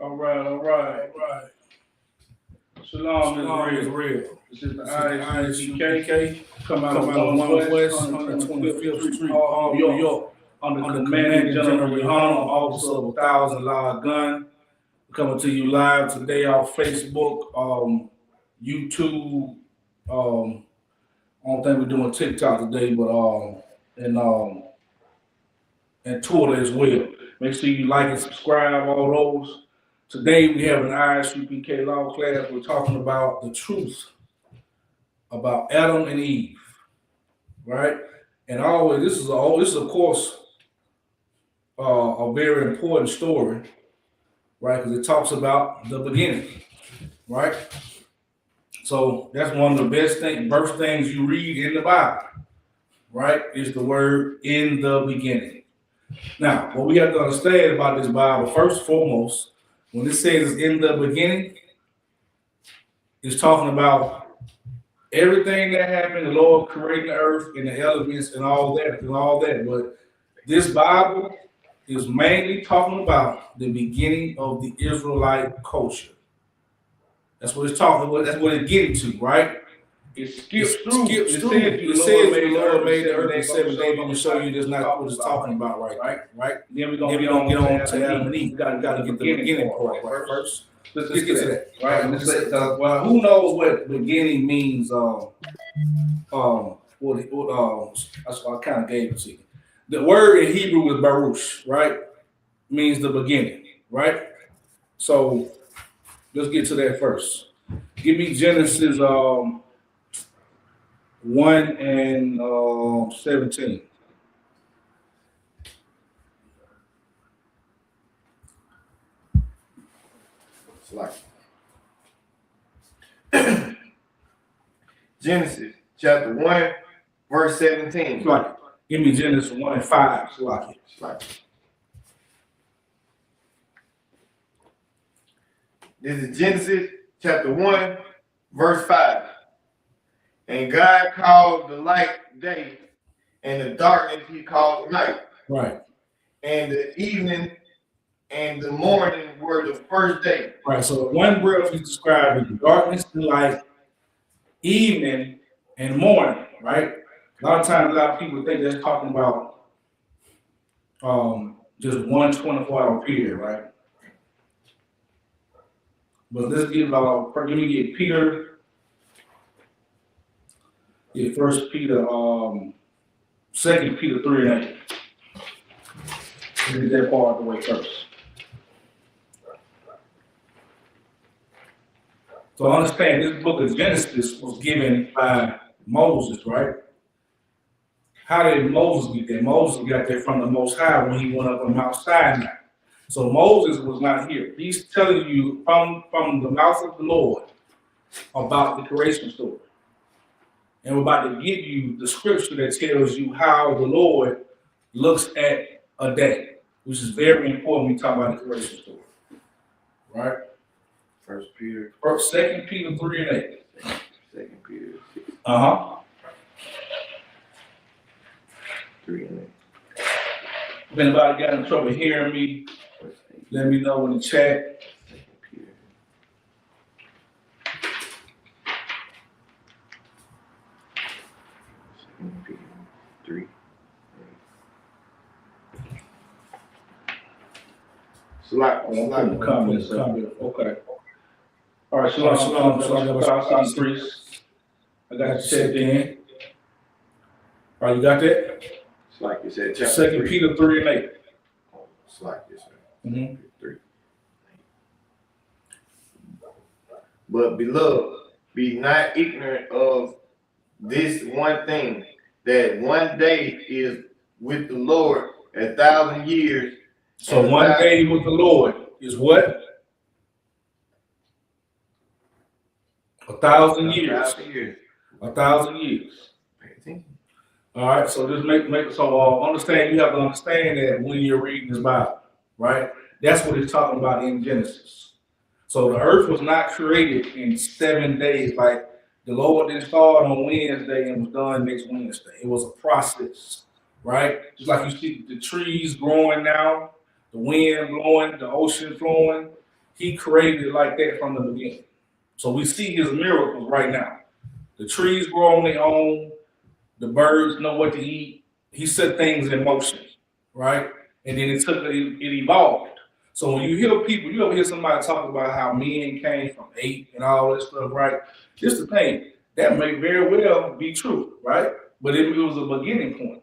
All right. Shalom is real. This is the Isupk come out of 1 West, 125th Street, New York, under Commanding General Rihanna, Officer of 1,000 Live Gun. Coming to you live today off Facebook, YouTube. I don't think we're doing TikTok today, but and Twitter as well. Make sure you like and subscribe, all those. Today we have an Isupk Law Class. We're talking about the truth about Adam and Eve, right? And always, this is of course a very important story, right? Because it talks about the beginning, right? So that's one of the first things you read in the Bible, right? Is the word "in the beginning." Now, what we have to understand about this Bible, first and foremost, when it says "in the beginning," it's talking about everything that happened, the Lord creating the earth and the elements and all that. But this Bible is mainly talking about the beginning of the Israelite culture. That's what it's talking about. That's what it's getting to, right? It skips through. It says the Lord made the earth in 7 days. I'm going to show you that's not what it's talking about right? Then we're going to get on to Adam and Eve. You got to get the beginning part right first. Let's get to that, right? Well, who knows what beginning means? That's why I kind of gave it to you. The word in Hebrew is baruch, right? Means the beginning, right? So let's get to that first. Give me Genesis 1 and 17. Genesis chapter 1, verse 17. Give me Genesis 1 and 5. This is Genesis chapter 1, verse 5. And God called the light day, and the darkness he called night. Right. And the evening and the morning were the first day. Right. So one breath is described as the darkness, the light, evening, and morning. Right. A lot of people think that's talking about just one 24-hour period, right? But let's get Peter. Yeah, 1 Peter, 2 Peter 3 and 8. Let's get that part of the way first. So understand, this book of Genesis was given by Moses, right? How did Moses get there? Moses got there from the Most High when he went up on Mount Sinai. So Moses was not here. He's telling you from the mouth of the Lord about the creation story. And we're about to give you the scripture that tells you how the Lord looks at a day, which is very important when we talk about the creation story. Right? 2 Peter 3 and 8. 2 Peter 3 and 8. If anybody got in trouble hearing me, let me know in the chat. 2 Peter 3. Comments. Okay. All right, shalom. I got you checked in. All right, you got that? It's like you said, chapter 2 Peter 3 and 8. It's like this, Mm-hmm. 3. But beloved, Be not ignorant of this one thing, that one day is with the Lord 1,000 years, So and one day with the Lord is what? 1,000 years. 1,000 years. 1,000 years. All right. So just make so understand. You have to understand that when you're reading this Bible, right? That's what it's talking about in Genesis. So the earth was not created in 7 days. Like the Lord didn't start on Wednesday and was done next Wednesday. It was a process, right? Just like you see the trees growing now, the wind blowing, the ocean flowing. He created it like that from the beginning. So we see his miracles right now. The trees grow on their own. The birds know what to eat. He set things in motion, right? And then it evolved. So when you hear people, you ever hear somebody talk about how men came from ape and all this stuff, right? This the thing. That may very well be true, right? But it was a beginning point.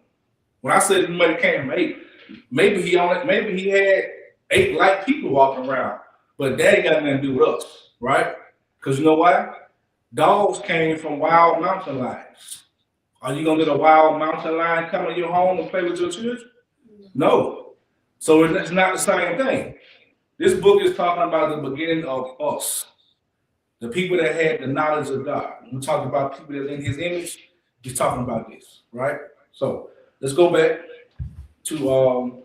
When I said somebody came from ape, maybe he had ape-like people walking around, but that ain't got nothing to do with us, right? Because you know why? Dogs came from wild mountain lions. Are you gonna let a wild mountain lion come in your home and play with your children? No. So it's not the same thing. This book is talking about the beginning of us, the people that had the knowledge of God. When we talk about people that in His image, He's talking about this, right? So let's go back to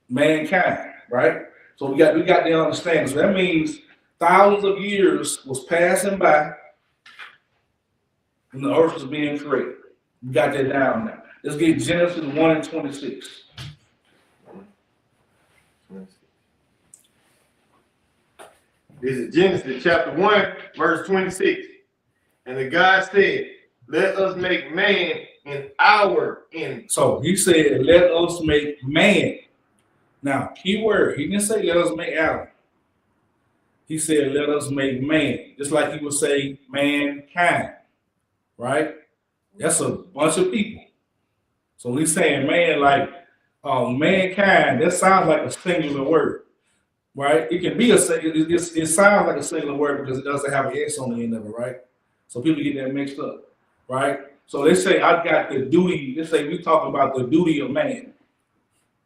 mankind, right? So we got to understand. So that means thousands of years was passing by when the earth was being created. We got that down now. Let's get Genesis 1 and 26. This is Genesis chapter 1, verse 26. And the God said, let us make man in our image. So he said, let us make man. Now, key word, he didn't say let us make Adam. He said, let us make man. Just like he would say mankind, right? That's a bunch of people. So when he's saying man, like mankind, that sounds like a singular word, right? It can be it sounds like a singular word because it doesn't have an S on the end of it, right? So people get that mixed up, right? So they say I've got the duty. Let's say we talk about the duty of man,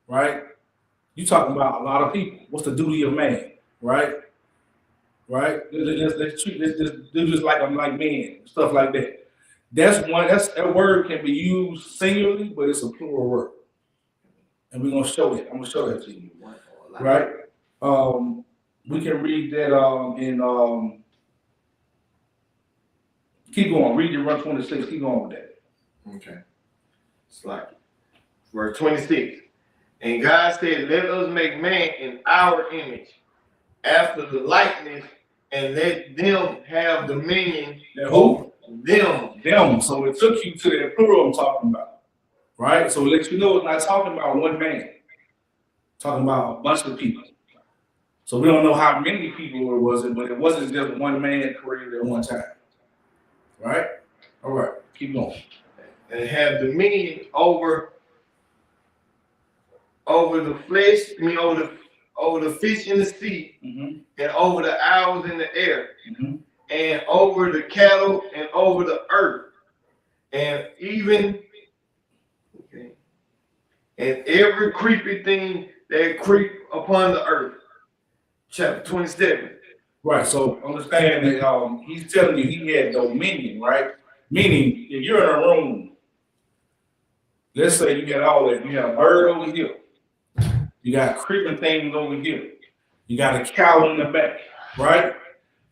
right? You talking about a lot of people. What's the duty of man, right? Right? Let's do this like I'm like men, stuff like that. That word can be used singularly, but it's a plural word. And we're gonna show it. I'm gonna show that to you. Right? We can read that in keep going, read the verse 26, keep going with that. Okay. It's like verse 26. And God said, let us make man in our image, after the likeness, and let them have dominion. Who? Them. Them. So it took you to that plural I'm talking about. Right? So it lets you know it's not talking about one man. It's talking about a bunch of people. So we don't know how many people it was, but it wasn't just one man created at one time. Right? All right, keep going. And have dominion over the flesh, over the fish in the sea, and over the owls in the air, and over the cattle, and over the earth, and even and every creepy thing that creep upon the earth. Chapter 27. Right. So understand that he's telling you he had dominion, right? Meaning, if you're in a room, let's say you got all that, you got a bird over here, you got creeping things over here, you got a cow in the back, right?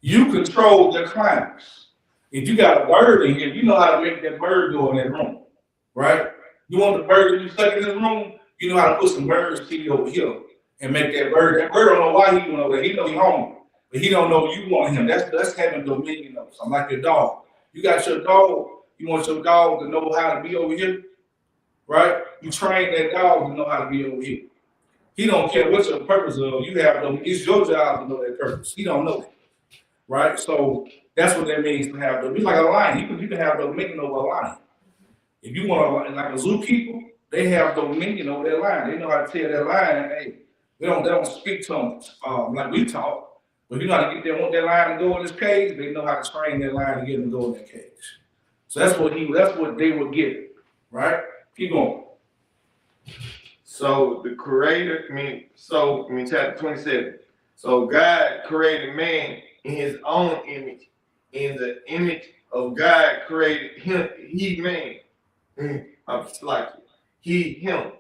You control their climates. If you got a bird in here, you know how to make that bird go in that room, right? You want the bird to be stuck in this room, you know how to put some birds feed over here and make that bird. That bird don't know why he went over there. He know he's hungry, but he don't know you want him. That's having dominion of something like your dog. You got your dog. You want your dog to know how to be over here, right? You train that dog to know how to be over here. He don't care what your purpose is. You have no. It's your job to know that purpose. He don't know it, right? So that's what that means to have. It's like a lion. You can have dominion over a lion. If you want to, like a zookeeper, they have dominion over that lion. They know how to tell that lion, hey, they don't speak to them like we talk. But you know how to get there, want that lion to go in his cage, they know how to train that lion to get him to go in that cage. So that's what they were getting, right? Keep going. So the creator, chapter 27. So God created man in his own image. In the image of God created him, he man. I'm just like it. He, him.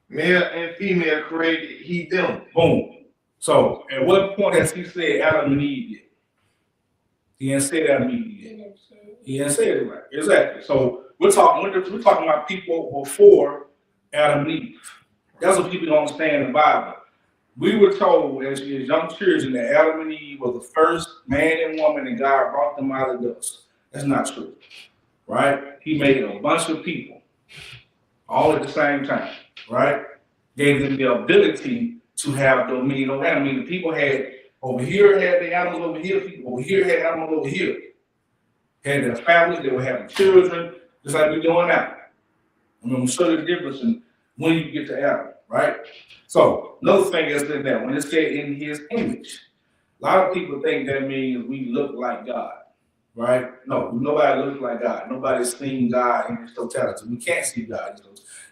Male and female created he, them. Boom. So at what point has he said Adam and Eve did? He didn't say Adam and Eve did. He didn't say it right. Exactly. So we're talking about people before Adam and Eve. That's what people don't understand in the Bible. We were told as young children that Adam and Eve were the first man and woman and God brought them out of the dust. That's not true, right? He made a bunch of people all at the same time, right? Gave them the ability to have dominion over animals. I mean, the people had over here had the animals over here, people over here had animals over here. Had their families, they were having children, just like we're doing now. I mean, we'll show you the difference in when you get to Adam, right? So another thing is in there, when it said in his image, a lot of people think that means we look like God, right? No, nobody looks like God. Nobody's seen God in his totality. We can't see God.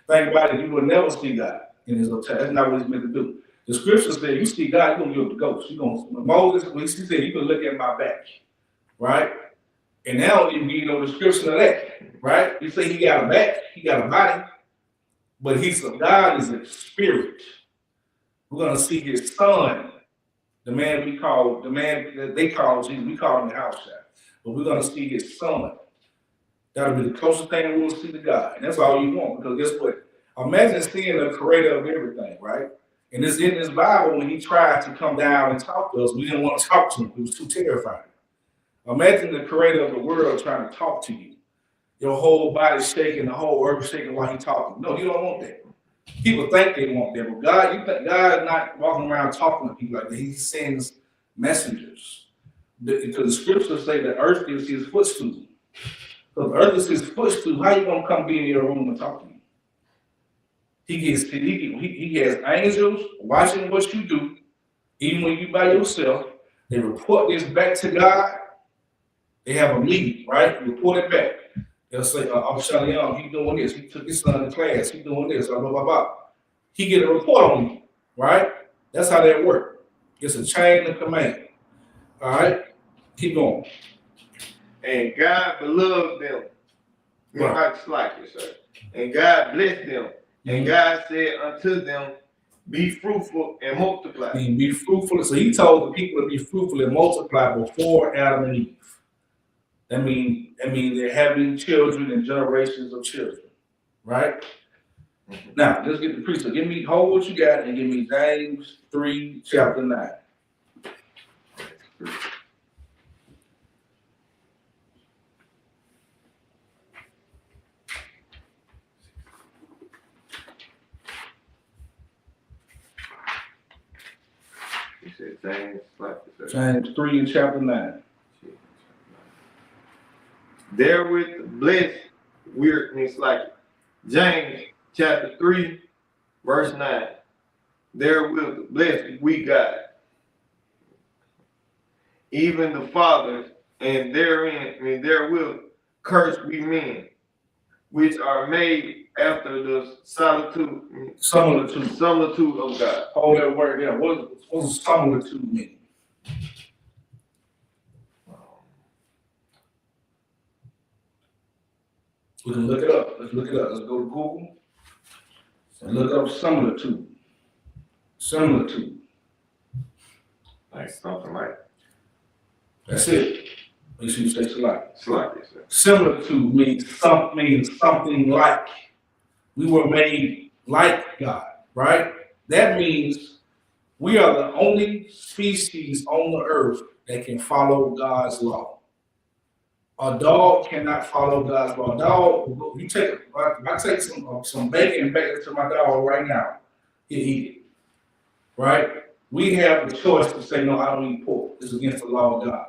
Think about it, you will never see God in his totality. That's not what he's meant to do. The scripture said, you see God, you're going to give the ghost. Moses, he said, you can look at my back, right? And now you need no description of that, right? You say he got a back, he got a body, but God is a spirit. We're going to see his son, the man that they call Jesus, we call him the house child. But we're going to see his son. That'll be the closest thing we will see to God. And that's all you want, because guess what? Imagine seeing the creator of everything, right? And it's in this Bible, when he tried to come down and talk to us, we didn't want to talk to him. It was too terrifying. Imagine the creator of the world trying to talk to you. Your whole body shaking, the whole earth shaking while he's talking. No, you don't want that. People think they want that, but God is not walking around talking to people like that. He sends messengers. Because the scriptures say that earth is his footstool. So if earth is his footstool, how you gonna come be in your room and talk to you? He has angels watching what you do, even when you by yourself. They report this back to God. They have a meeting, right? Report it back. They'll say, I'm shutting down, he's doing this. He took his son to class, he's doing this, blah, blah, blah, blah. He get a report on you, right? That's how that works. It's a chain of command. All right? Keep going. And God beloved them. Right. And God blessed them. And God said unto them, be fruitful and multiply. And be fruitful. So he told the people to be fruitful and multiply before Adam and Eve. That means they're having children and generations of children, right? Mm-hmm. Now, let's get the precept. Hold what you got and give me James 3, chapter 9. You said James 3 and chapter 9. Therewith blessed, James chapter 3, verse 9. Therewith blessed we God, even the fathers, and therewith cursed we men, which are made after the similitude of God. Hold that word there. What does similitude mean? We can look it up. Let's look it up. Let's go to Google and look up similitude. Similitude. Like something like. That's it. Make sure you say select. Select, yes, sir. Similitude means something like. We were made like God, right? That means we are the only species on the earth that can follow God's law. A dog cannot follow God's law. A dog, I take some bacon and bake it to my dog right now, he'll eat it, right? We have the choice to say, no, I don't eat pork. It's against the law of God.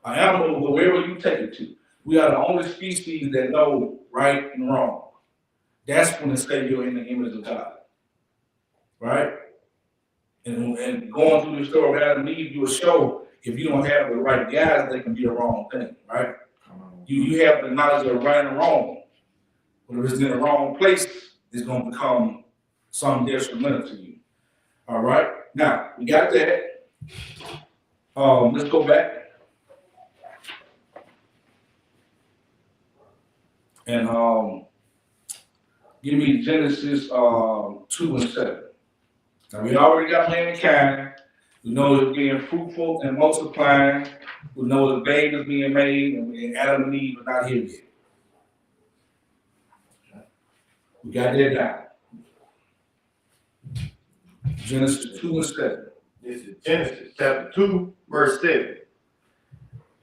An animal, wherever you take it to, we are the only species that know right and wrong. That's when it says you're in the image of God, right? And going through the story of Adam and Eve, you will show if you don't have the right guys, they can be a wrong thing, right? You have the knowledge of right and wrong. But if it's in the wrong place, it's going to become something detrimental to you. All right? Now, we got that. Let's go back. And give me Genesis 2 and 7. Now, we already got mankind. We know it's being fruitful and multiplying. We know the baby is being made, and Adam and Eve are not here yet. We got that down. Genesis 2 and 7. This is Genesis chapter 2, verse 7.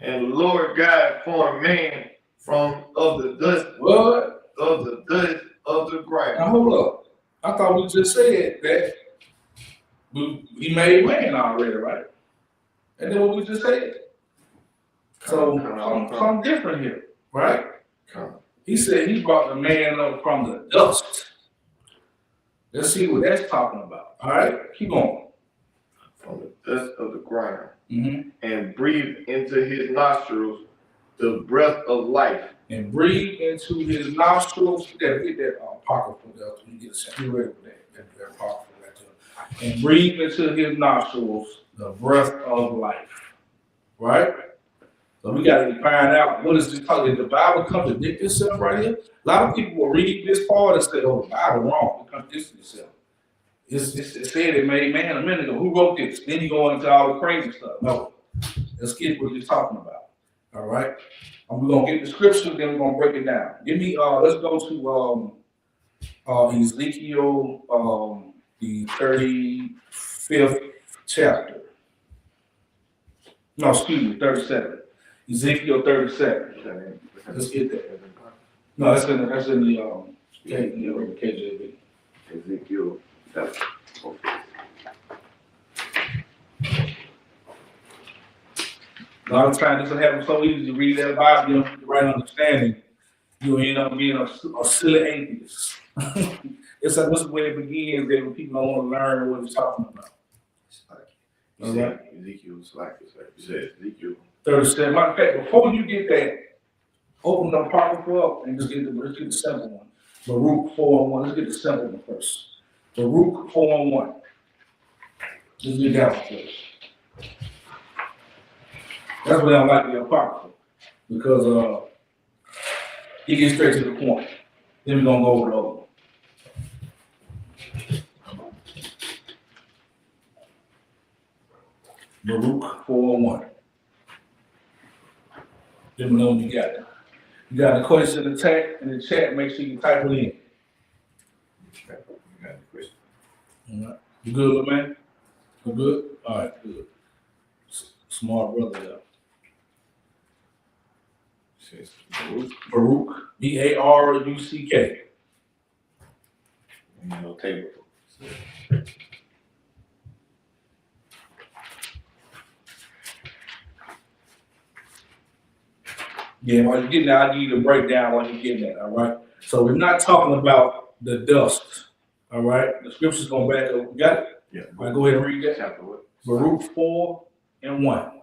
And the Lord God formed man of the dust. What? Of the dust of the ground. Now hold up. I thought we just said that he made man already, right? And then what we just said. So something different here, right? He said he brought the man up from the dust. Let's see what that's talking about. All right, keep going. From the dust of the ground, and breathed into his nostrils the breath of life. And breathe into his nostrils. Get that pocket for that. You get a ready for that pocket for that too. And breathe into his nostrils the breath of life. Right? So we got to find out what is this talking. Did the Bible contradict itself right here? A lot of people will read this part and say, "Oh, the Bible wrong. It contradicts itself." It said it made man a minute ago. Who wrote this? Then you go into all the crazy stuff. No, let's get what you're talking about. All right. We're gonna get the scripture, then we're gonna break it down. Give me let's go to Ezekiel the 35th chapter. No, excuse me, 37. Ezekiel 37. Let's get that. No, that's in the KJV. Ezekiel. A lot of times this will happen so easy to read that Bible, you don't get the right understanding. You'll end up being a silly atheist. It's like what's the way it begins that when people don't want to learn what it's talking about. Ezekiel's like you said, Ezekiel 37. Matter of fact, before you get that, open the apocrypha up and let's get the simple one. Baruch 4:1. Let's get the simple one first. Baruch 4:1. Let's get that one first. That's why I don't like the apocrypha, because he gets straight to the point. Then we're gonna go over the other one. Baruch 4:1. Let me know when you got it. You got a question in the chat, make sure you type it in. You got a question. All right. You good, little man? You good? All right, good. Smart brother there. Baruch, B-A-R-U-C-K. No table. Yeah, while you're getting that, I'll give you the breakdown while you're getting that, all right? So we're not talking about the dust, all right? The scripture's going back up. You got it? Yeah. All right, go ahead and read that. Chapter what? Baruch 4:1.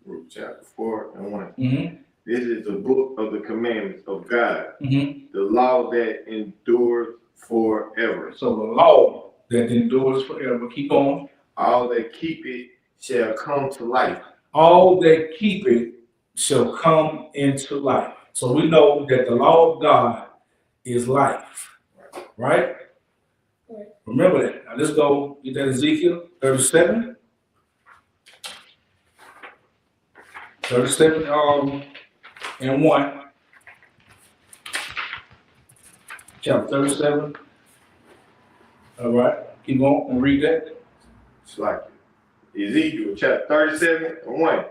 Baruch chapter 4:1. Mm-hmm. This is the book of the commandments of God, Mm-hmm. the law that endures forever. So the law that endures forever, keep on. All that keep it shall come to life. All that keep it shall come into life. So we know that the law of God is life, right? Remember that. Now let's go get that Ezekiel 37. 37 and 1. Chapter 37. All right. Keep going and read that. It's like Ezekiel chapter 37:1.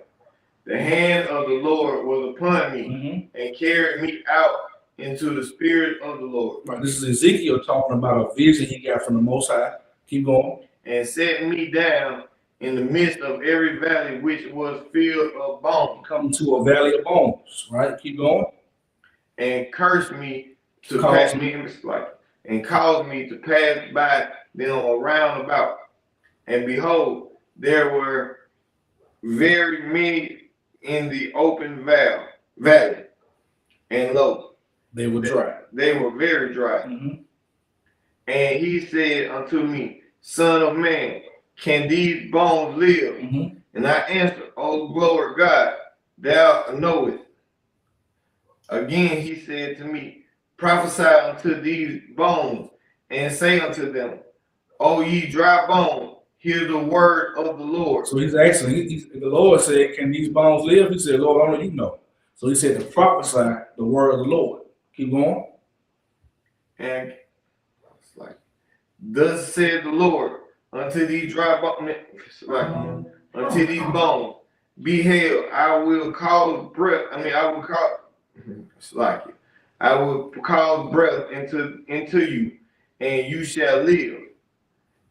The hand of the Lord was upon me and carried me out into the spirit of the Lord. Right. This is Ezekiel talking about a vision he got from the Most High. Keep going. And set me down in the midst of every valley which was filled of bones. Come to a valley of bones. Right. Keep going. And cursed me to Cause pass me like and caused me to pass by them around about. And behold, there were very many in the open valley, and lo, They were dry. they were very dry. Mm-hmm. And he said unto me, Son of man, can these bones live? Mm-hmm. And I answered, O Lord God, thou knowest. Again he said to me, Prophesy unto these bones, and say unto them, O ye dry bones, hear the word of the Lord. So he's asking, the Lord said, can these bones live? He said, Lord, only you know. So he said to prophesy the word of the Lord. Keep going. And it's like, thus said the Lord, unto these dry bones, unto these bones, behold, I will cause breath. I will cause. It's like it. I will cause breath into you, and you shall live.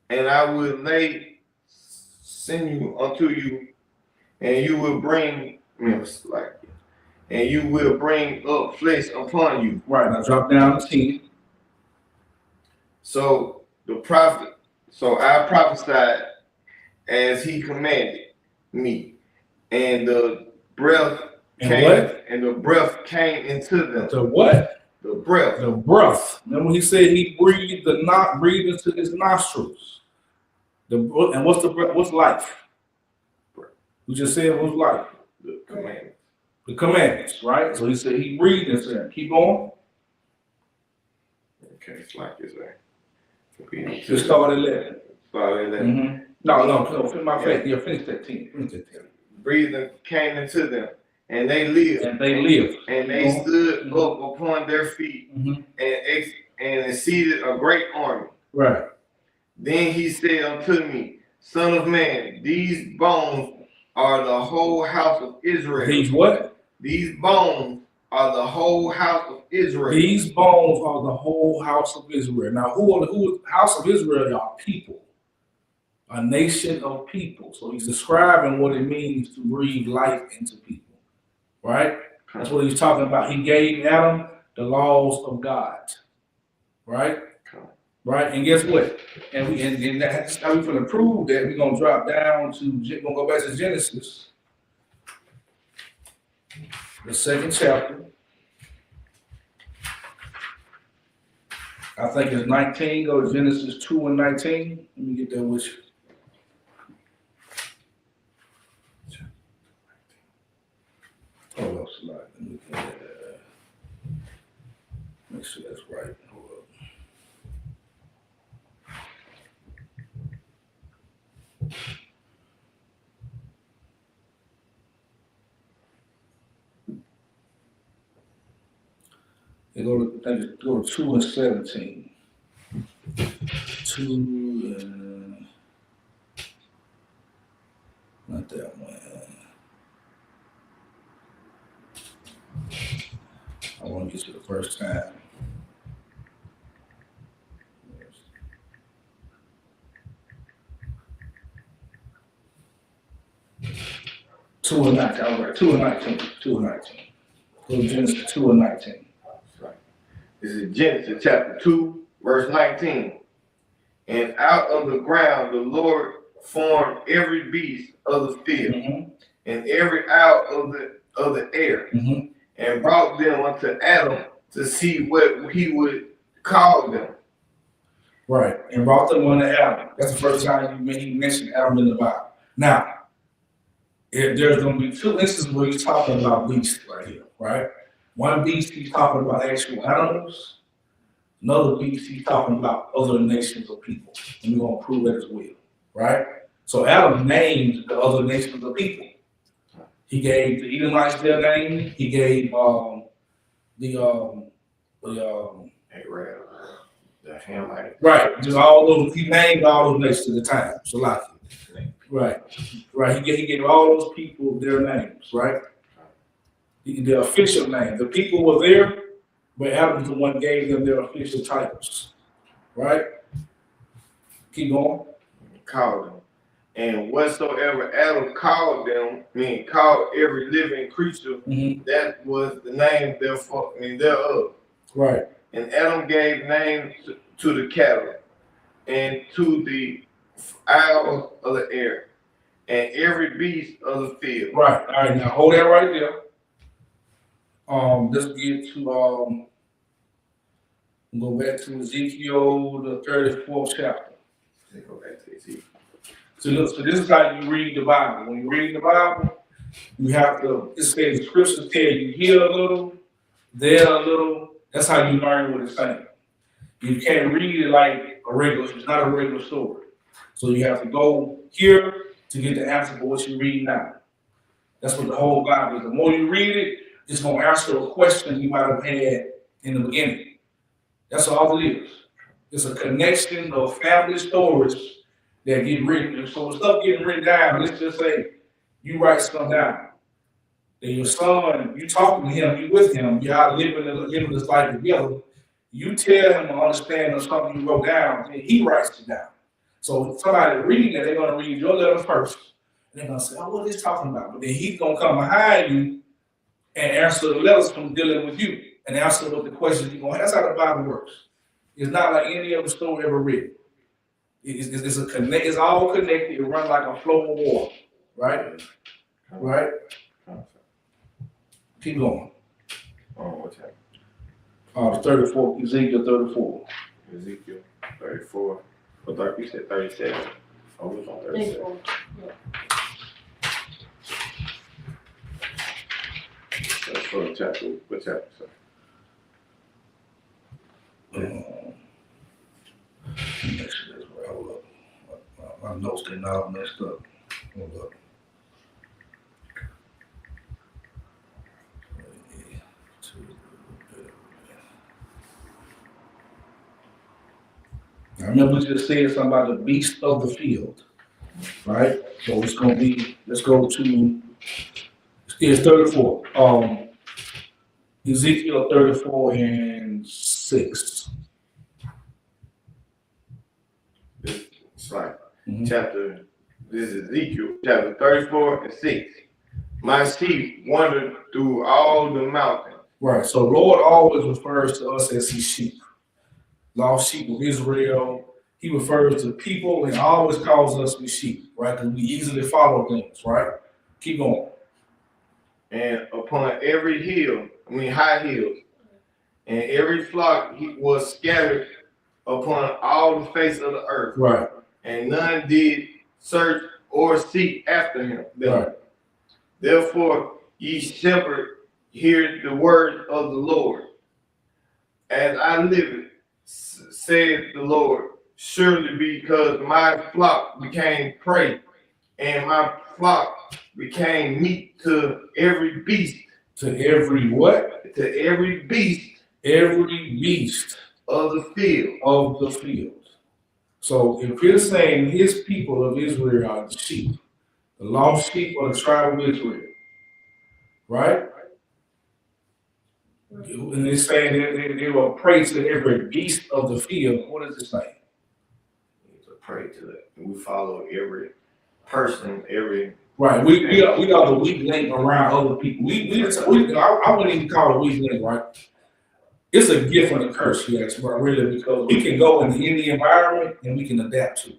And I will lay sinew unto you, and you will bring. It's like it. And you will bring up flesh upon you. Right, now drop down to 10. So I prophesied as he commanded me, and the breath came into them. The what? The breath. The breath. Remember he said he breathed into his nostrils. And what's the breath? What's life? We just said what's life? The commandments. The commandments, right? So he said he breathed into them. Keep going. Okay, it's like this, right? Just start at 11. Start at 11. Mm-hmm. No, finish that 10. Finish that 10. Breathing came into them, and they lived. And they stood up upon their feet, mm-hmm. and exceeded a great army. Right. Then he said unto me, Son of man, these bones are the whole house of Israel. These what? These bones are the whole house of Israel. These bones are the whole house of Israel. Now, who is the house of Israel? Are people. A nation of people. So he's describing what it means to breathe life into people. Right? That's what he's talking about. He gave Adam the laws of God. Right? Right? And guess what? And that's how we're going to prove that. We're going to drop down to, we're going to go back to Genesis, the 2nd chapter. I think it's 19. Go to Genesis 2 and 19. Let me get that with you. Hold up, slide. Let me get that. Make sure that's right. Hold up. Go to 2 and 17. 2 and not that one. I want to get to the first time. Two and 19. All right, 2 and 19. 2 and 19. Go to Genesis 2 and 19. This is Genesis chapter 2, verse 19. And out of the ground the Lord formed every beast of the field, mm-hmm. and every owl of the air, mm-hmm. and brought them unto Adam to see what he would call them. Right, and brought them unto Adam. That's the first time he mentioned Adam in the Bible. Now, there's going to be 2 instances where he's talking about beasts right here, right? One beast, he's talking about actual animals. Another beast, he's talking about other nations of people. And we're going to prove that as well, right? So Adam named the other nations of people. He gave the Edomites their name. He gave the Hamites. Right, just all those. He named all those nations at the time. So like, right. He gave all those people their names, right? The official name. The people were there, but Adam was the one gave them their official titles, right? Keep going. Called them. And whatsoever Adam called them, called every living creature, mm-hmm. that was the name thereof. Right. And Adam gave names to the cattle and to the fowls of the air and every beast of the field. Right. All right. Now hold that right there. Let's get to go back to Ezekiel, the 34th chapter. Let's go back to Ezekiel. So this is how you read the Bible. When you read the Bible, you have to. It says the scriptures tell you here a little, there a little. That's how you learn what it's saying. You can't read it like a regular. It's not a regular story. So you have to go here to get the answer for what you read now. That's what the whole Bible is. The more you read it, it's going to answer a question you might have had in the beginning. That's all it is. It's a connection of family stories that get written. And so stuff getting written down, let's just say you write stuff down. Then your son, you talking to him, you with him, y'all living this life together. You tell him to understand something you wrote down, and he writes it down. So if somebody reading it, they're going to read your letter first. And they're going to say, oh, what is he talking about? But then he's going to come behind you and answer the letters from dealing with you and answer what the questions you're going to have. That's how the Bible works. It's not like any other story ever written. It's all connected. It runs like a flow of water, right? Right? Keep going. Oh, what's happening? The 34, Ezekiel 34. Ezekiel 34. Oh, 30, you said 37. Oh, we was on 37. That's for the chapter. What chapter? Make sure that's right. Hold up. My notes getting all messed up. Hold up. I remember we just said something about the beast of the field, right? So it's going to be, let's go to, it's 34. Ezekiel 34 and 6. It's right. Chapter, this is Ezekiel, chapter 34 and 6. My sheep wandered through all the mountains. Right. So Lord always refers to us as his sheep. Lost sheep of Israel. He refers to people and always calls us his sheep, right? Because we easily follow things, right? Keep going. And upon every hill, high hills, and every flock he was scattered upon all the face of the earth. Right. And none did search or seek after him. Right. Therefore, ye shepherd, hear the word of the Lord. As I live, said the Lord, surely because my flock became prey, and my flock became meat to every beast. To every what? To every beast. Every beast of the field. Of the field. So if you're saying his people of Israel are the sheep, the lost sheep of the tribe of Israel, right? And it's saying that they will pray to every beast of the field. What does it say? To pray to it. We follow every person, every. Right. We are the weak link around other people. I wouldn't even call it a weak link, right? It's a gift and a curse, yes, but really, because we can go in any environment and we can adapt to it.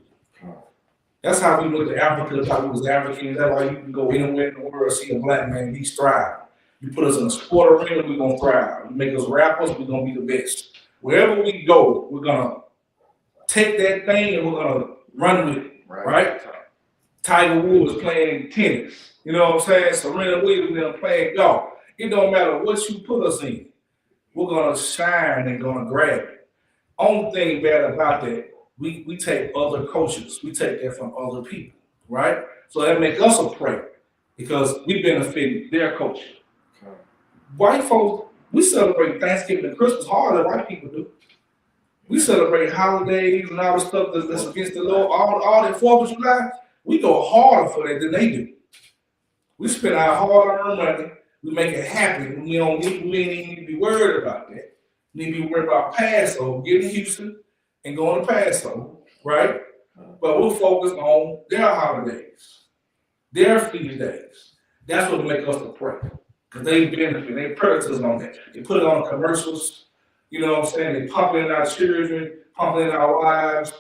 That's how we look at Africa. That's how we was Africans. That's why you can go anywhere in the world and see a black man, he's thriving. You put us in a sport arena, we're gonna thrive. You make us rappers, we're gonna be the best. Wherever we go, we're gonna take that thing and we're gonna run with it, right? Tiger Woods playing tennis, you know what I'm saying? Serena Williams playing golf. It don't matter what you put us in, we're gonna shine and gonna grab it. Only thing bad about that, we take other cultures, we take that from other people, right? So that makes us a prey because we benefit their culture. White folks, we celebrate Thanksgiving and Christmas harder than white people do. We celebrate holidays and all the stuff that's against the law, all that 4th of July. We go harder for that than they do. We spend our hard-earned money. We make it happen. We ain't need to be worried about that. We need to be worried about Passover, getting to Houston and going to Passover, right? But we're focused on their holidays, their feast days. That's what makes us a prey. Because they benefit, they predators on that. They put it on commercials. You know what I'm saying? They pumping in our children, pumping in our wives,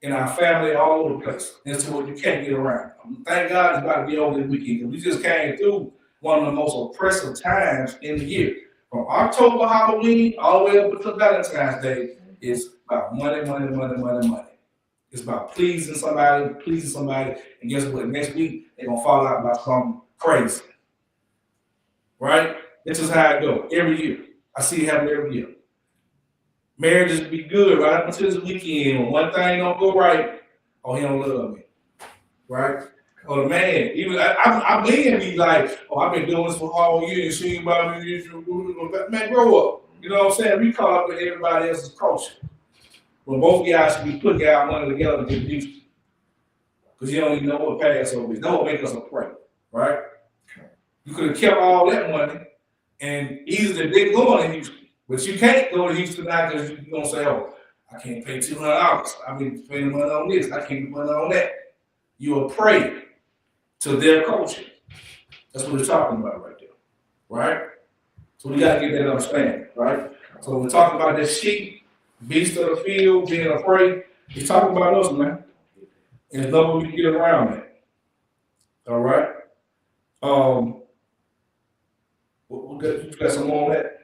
in our family, all over the place. And so you can't get around. Thank God it's about to be over this weekend. We just came through one of the most oppressive times in the year. From October Halloween all the way up until Valentine's Day, it's about money, money, money, money, money. It's about pleasing somebody, and guess what? Next week, they're going to fall out about something crazy. Right? This is how it goes every year. I see it happen every year. Marriages be good right up until this weekend. When one thing don't go right, oh, he don't love me. Right? Or the man, even I men be like, oh, I've been doing this for all year and she ain't about me. Man, grow up. You know what I'm saying? We caught up with everybody else's culture. When both guys should be putting out money together to get used to. Because you don't even know what Passover is. That will make us afraid, right? You could have kept all that money and easily been going to Houston. But you can't go to Houston now because you're going to say, oh, I can't pay $200. I've been spending money on this. I can't spend money on that. You're a prey to their culture. That's what we're talking about right there, right? So we got to get that understanding, right? So we're talking about this sheep, beast of the field, being a prey. He's talking about us, man. And there's no way we can get around that. All right? You got some more on that?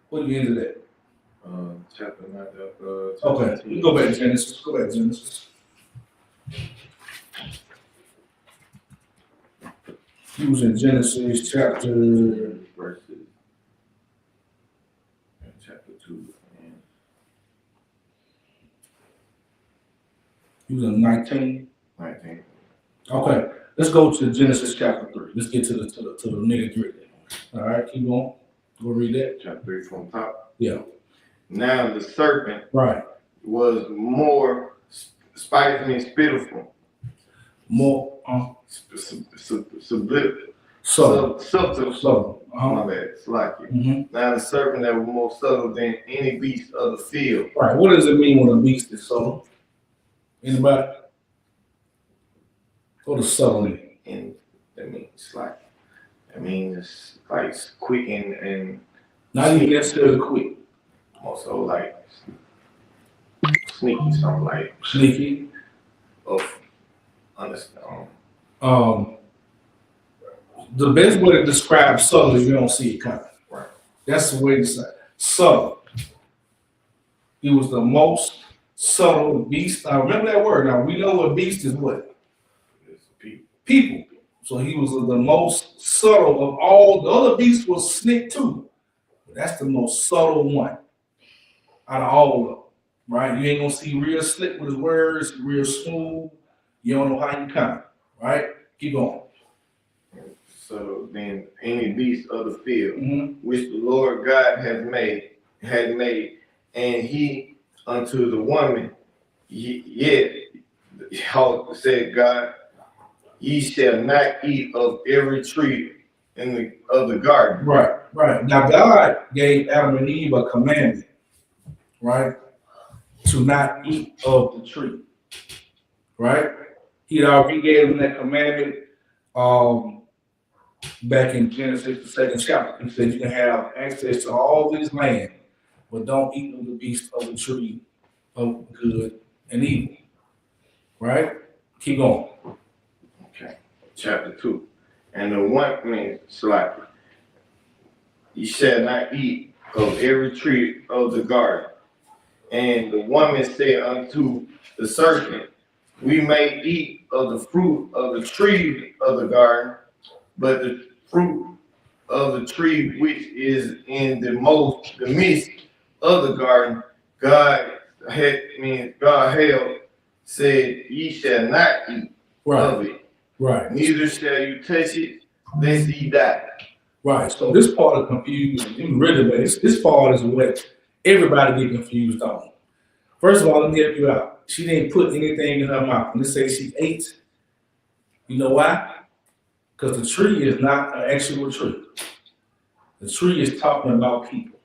What do you into that? Chapter 9. Okay, we go back to Genesis. Go back to Genesis. He was in Genesis chapter 2. He was in 19. 19. Okay, let's go to Genesis chapter 3. Let's get to the nitty gritty. All right, keep going. Go read that. Chapter 3 from top. Yeah. Now the serpent right was more spiteful. More subtle. Uh-huh. My bad. It's like it. Now the serpent that was more subtle than any beast of the field. Right. What does it mean when a beast is subtle? Anybody? What does subtle mean? And that means like, I mean it's like quick and not even necessarily quick. Also like sneaky, something like sneaky. Of understand. The best way to describe subtle is you don't see it coming. Right. That's the way to say it. Subtle. He was the most subtle beast. Now remember that word. Now we know a beast is what? It's people. People. So he was the most subtle of all. The other beasts was slick too. But that's the most subtle one out of all of them. Right? You ain't gonna see real slick with his words, real smooth. You don't know how you come. Right? Keep going. So then any beast of the field, which the Lord God had made, and he unto the woman, said God, ye shall not eat of every tree of the garden. Right. Now God gave Adam and Eve a commandment, right, to not eat of the tree. Right? He already gave them that commandment. Back in Genesis, the second chapter, he said you can have access to all this land, but don't eat of the beast of the tree of good and evil. Right? Keep going. Okay. Chapter 2. And the one, slightly. You shall not eat of every tree of the garden. And the woman said unto the serpent, we may eat of the fruit of the tree of the garden, but the fruit of the tree which is in the midst of the garden, God said, ye shall not eat of it. Right. Neither shall you touch it, lest ye die. Right. So this part of confusion, really, this part is what everybody get confused on. First of all, let me help you out. She didn't put anything in her mouth. Let's say she ate. You know why? Because the tree is not an actual tree. The tree is talking about people.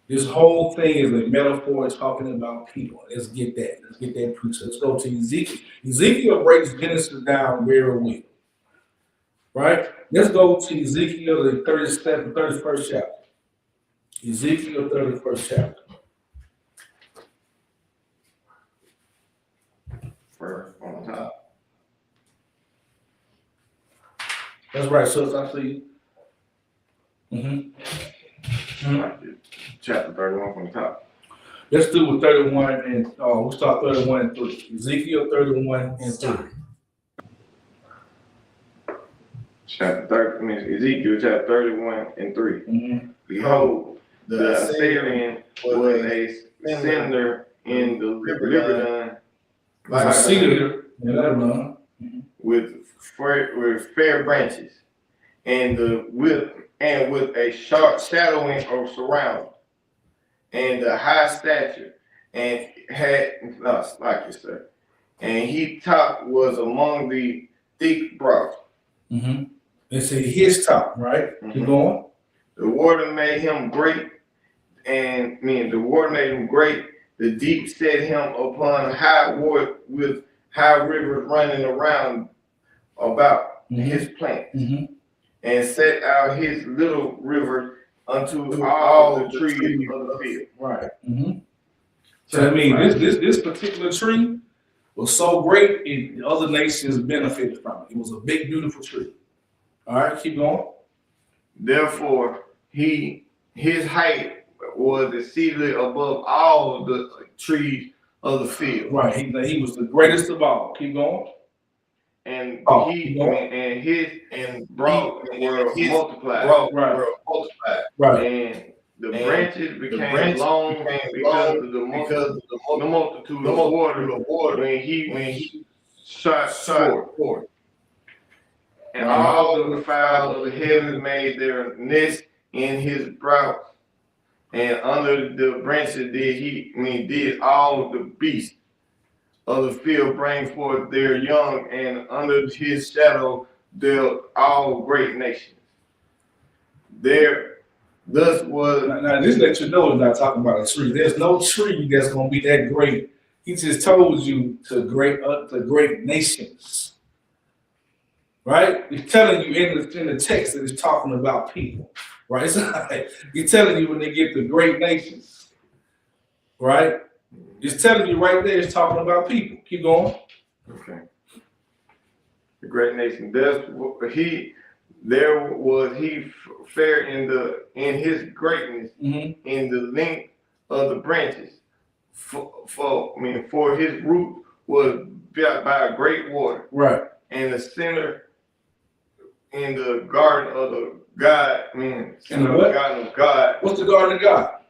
This whole thing is a metaphor talking about people. Let's get that. Let's get that preacher. Let's go to Ezekiel. Ezekiel breaks Genesis down very well. Right? Let's go to Ezekiel, the 31st chapter. Ezekiel 31st chapter. First on the top. That's right, sis. I see you. Chapter 31 from the top. Let's do with 31 and we'll start 31 and 3. Ezekiel 31 and 3. Ezekiel chapter 31 and 3. Behold, the Assyrian was a cinder in the Lebanon, Like a cedar in Lebanon. with fair branches, and with a sharp shadowing or surround, and a high stature, and had like you said, and he top was among the thick broth. It's his top, right? Keep going. The water made him great, the water made him great. The deep set him upon high water with high rivers running around about his plants, and set out his little river unto all the trees of the field. Right. So I mean, this particular tree was so great, the other nations benefited from it. It was a big, beautiful tree. All right, keep going. Therefore, his height was exceedingly above all the trees of the field. Right, he was the greatest of all. Keep going. And his broad were multiplied. Right. And the branches became long because of the multitude of water when he shot forth. And all the fowls of the heavens made their nest in his brow, and under the branches did all the beasts of the field bring forth their young, and under his shadow dwelt all great nations. Thus was now this let you know he's not talking about a tree. There's no tree that's gonna be that great. He just told you to great nations. Right? He's telling you in the text that he's talking about people. Right? It's like, he's telling you when they get to great nations. Right? He's telling you right there, he's talking about people. Keep going. Okay. The great nation. There was he fair in his greatness, in the length of the branches. For his root was built by a great water. Right. And the center in the garden of the God. In the garden of God. What's the garden of God?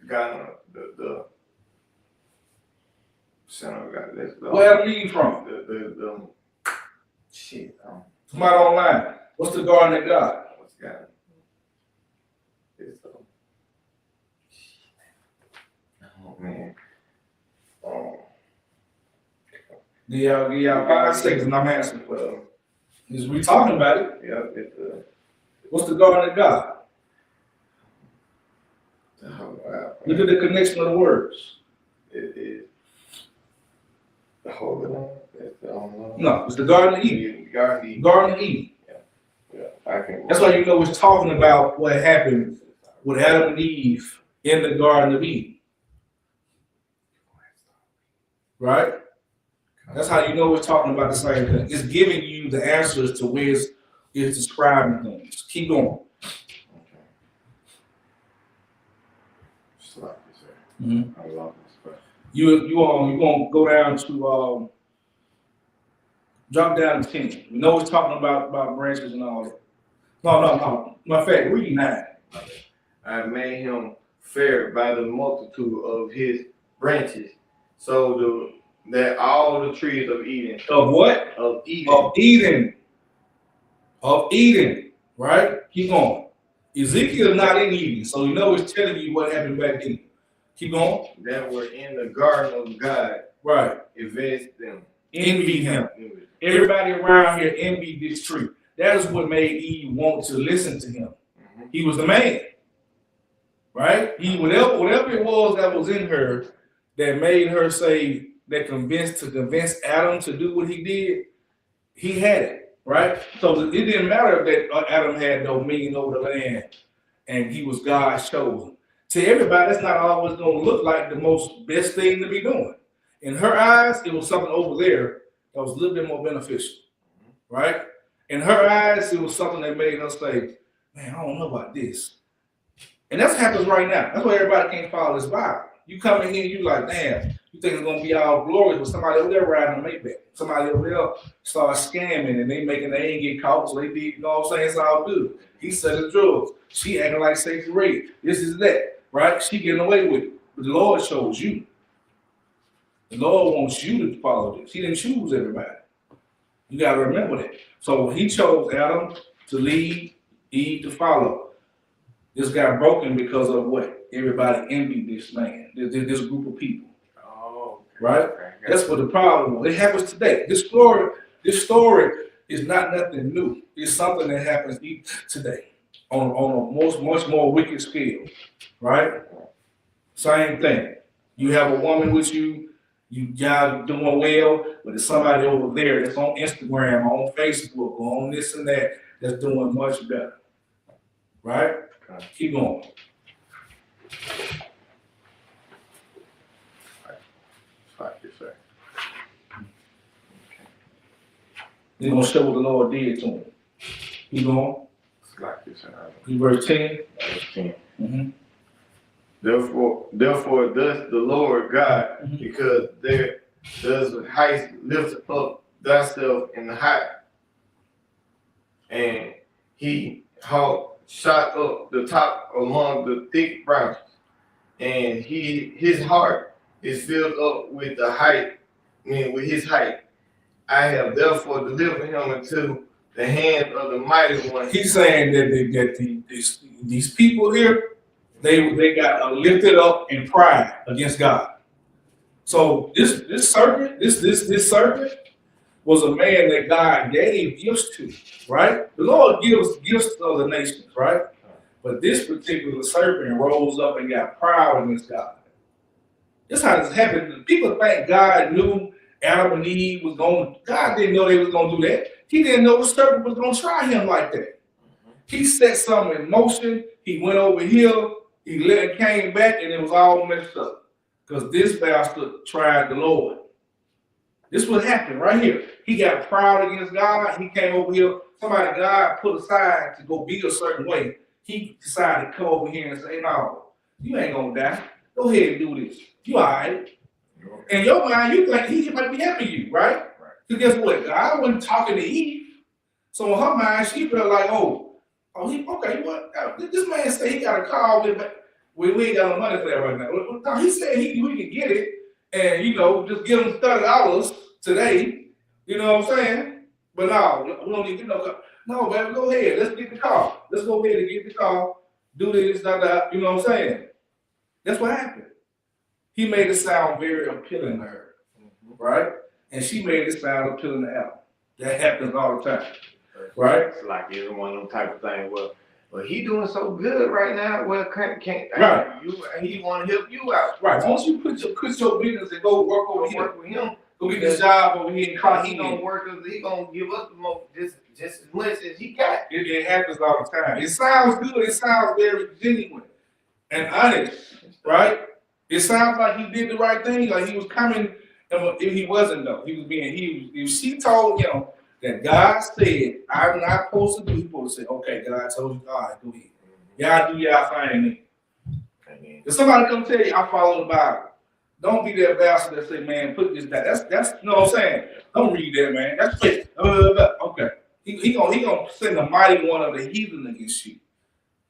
Garden of the center of God. Where did he from? Somebody online. What's the garden of God? What's God? It's oh man. Give y'all 5 seconds and I'm answering. Well, we talking about it. Yeah, what's the garden of God? Oh, wow. Look at the connection of the words. It is the Holy Land. No, it's the Garden of Eden. Garden of Eden. That's why you know it's talking about what happened with Adam and Eve in the Garden of Eden. Right? That's how you know it's talking about the same thing. It's giving you the answers to where it's describing things. Keep going. I love this. You're gonna go down to drop down to 10. We know it's talking about branches and all that. No. Matter of fact, read 9. I made him fair by the multitude of his branches, so that all the trees of Eden. Of what? Of Eden. Of Eden. Of Eden. Right? Keep going. Ezekiel is not in Eden, so you know it's telling you what happened back then. Keep going. That were in the garden of God. Right. Invest them. Envy him. Everybody around here envied this tree. That is what made Eve want to listen to him. He was the man. Right? He whatever it was that was in her that made her say that convince Adam to do what he did, he had it. Right? So it didn't matter that Adam had dominion over the land and he was God's chosen. To everybody, that's not always going to look like the most best thing to be doing. In her eyes, it was something over there that was a little bit more beneficial, right? In her eyes, it was something that made her say, man, I don't know about this. And that's what happens right now. That's why everybody can't follow this Bible. You come in here, you like, damn, you think it's gonna be all glorious, but somebody over there riding a Maybach. Somebody over there starts scamming and they ain't get caught, so they did, you know what I'm saying? It's all good. He selling drugs. She acting like safety rate. This is that, right? She getting away with it. But the Lord chose you. The Lord wants you to follow this. He didn't choose everybody. You gotta remember that. So he chose Adam to lead, Eve to follow. This got broken because of what? Everybody envied this man, this group of people. Oh, okay. Right? Okay. That's what the problem was. It happens today. This story is not nothing new. It's something that happens today on a much more wicked scale. Right? Same thing. You have a woman with you guys doing well, but there's somebody over there that's on Instagram, on Facebook, on this and that, that's doing much better. Right? Keep going. Like this, sir. He's going to show what the Lord did to him. Keep going. Like this, sir. Verse 10. Verse 10. Mm-hmm. Therefore, thus the Lord God, because there does the heights lift up thyself in the height, and he shot up the top among the thick branches, and his heart is filled up with the height, with his height. I have therefore delivered him into the hand of the mighty one. He's saying that these people here, they got lifted up in pride against God. So this serpent was a man that God gave gifts to, right? The Lord gives gifts to other nations, right? But this particular serpent rose up and got proud against God. That's how this happened. People think God knew Adam and Eve was going. God didn't know they was going to do that. He didn't know the serpent was going to try him like that. He set something in motion. He went over here. He came back, and it was all messed up because this bastard tried the Lord. This is what happened right here. He got proud against God. He came over here. Somebody God put aside to go be a certain way. He decided to come over here and say, no, you ain't going to die. Go ahead and do this. You all right. In your mind, you think he might be helping you, right? Because guess what? God wasn't talking to Eve. So in her mind, she felt like, okay, what? This man said he got a car with, but we ain't got no money for that right now. No, he said we can get it and, just give him $30 today. You know what I'm saying? But no, we don't need to get no car. No, baby, go ahead. Let's get the car. Let's go ahead and get the car. Do this, that. You know what I'm saying? That's what happened. He made it sound very appealing to her, right? And she made it sound appealing to Al. That happens all the time, right? It's like it's one of them type of things. Well, he doing so good right now. Well, can't right? He want to help you out, right? Once you quit your business and go work over here, work with him, go get this job over here. He gonna work. He gonna give us the most, just as much as he got. It happens all the time. It sounds good. It sounds very genuine and honest, right? It sounds like he did the right thing, like he was coming. If he wasn't though, if she told him that God said, I'm not supposed to do, he's supposed to say, okay, God told you, all right, go ahead. Y'all do y'all thing then. If somebody come tell you, I follow the Bible, don't be that bastard that say, man, put this back. That's you know what I'm saying? Don't read that, man. That's fake. Okay. He gonna send the mighty one of the heathen against you.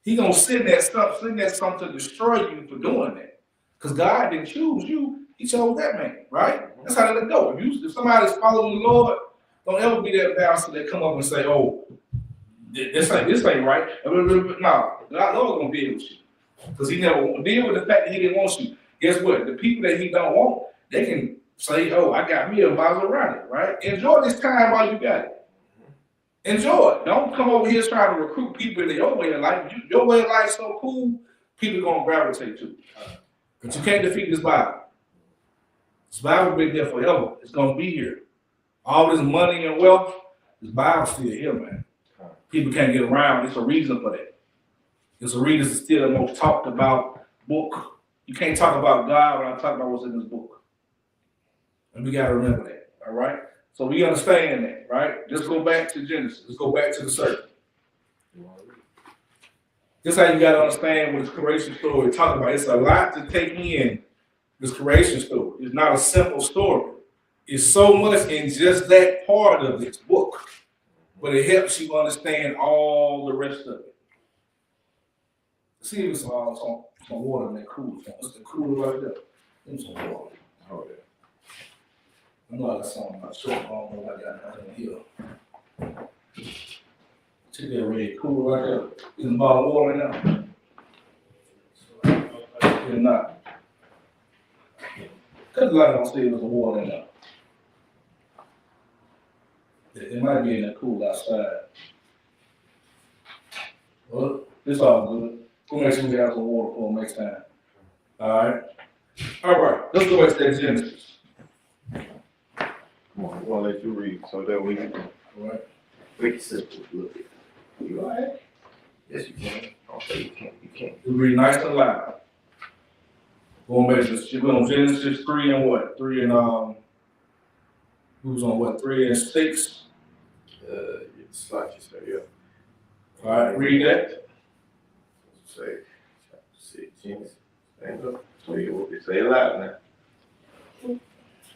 He gonna send that stuff to destroy you for doing that. Because God didn't choose you, he chose that man, right? That's how it go. If somebody's following the Lord, don't ever be that bastard that come up and say, oh, this ain't right. No, God Lord gonna deal with you. Because he never deal with the fact that he didn't want you. Guess what? The people that he don't want, they can say, oh, I got me a bottle around it, right? Enjoy this time while you got it. Enjoy it. Don't come over here trying to recruit people into your way of life. Your way of life is so cool, people gonna gravitate to it. But you can't defeat this Bible. This Bible been there forever. It's gonna be here. All this money and wealth, this Bible's still here, man. People can't get around. There's a reason for that. There's a reason it's still the most talked about book. You can't talk about God without talking about what's in this book. And we got to remember that, all right? So we understand that, right? Let's go back to Genesis. Let's go back to the serpent. This is how you got to understand what this creation story is talking about. It's a lot to take in, this creation story. It's not a simple story. It's so much in just that part of this book. But it helps you understand all the rest of it. See if it's some water in that cooler. What's the cooler right there? There's some water. Oh, yeah. I know I got something in my shirt. I don't know what I got nothing here. See that red cooler right there? There's a bottle of water in there. It's not. Cut the light on, see if there's some water in there. It might be in that cool outside. Well, it's all good. We'll make sure we have some water for them next time. All right. All right. Let's go back to that Genesis. Come on, we're gonna let you read so that we can make it simple a little bit. You all right? Yes, you can. Don't say you can't. You can't. You read nice and loud. Going back to Genesis 3 and what? 3 and who's on what? 3 and 6. It's like you said, yeah. All right, read that. Say chapter 6, Genesis. Stand up. Say it loud now.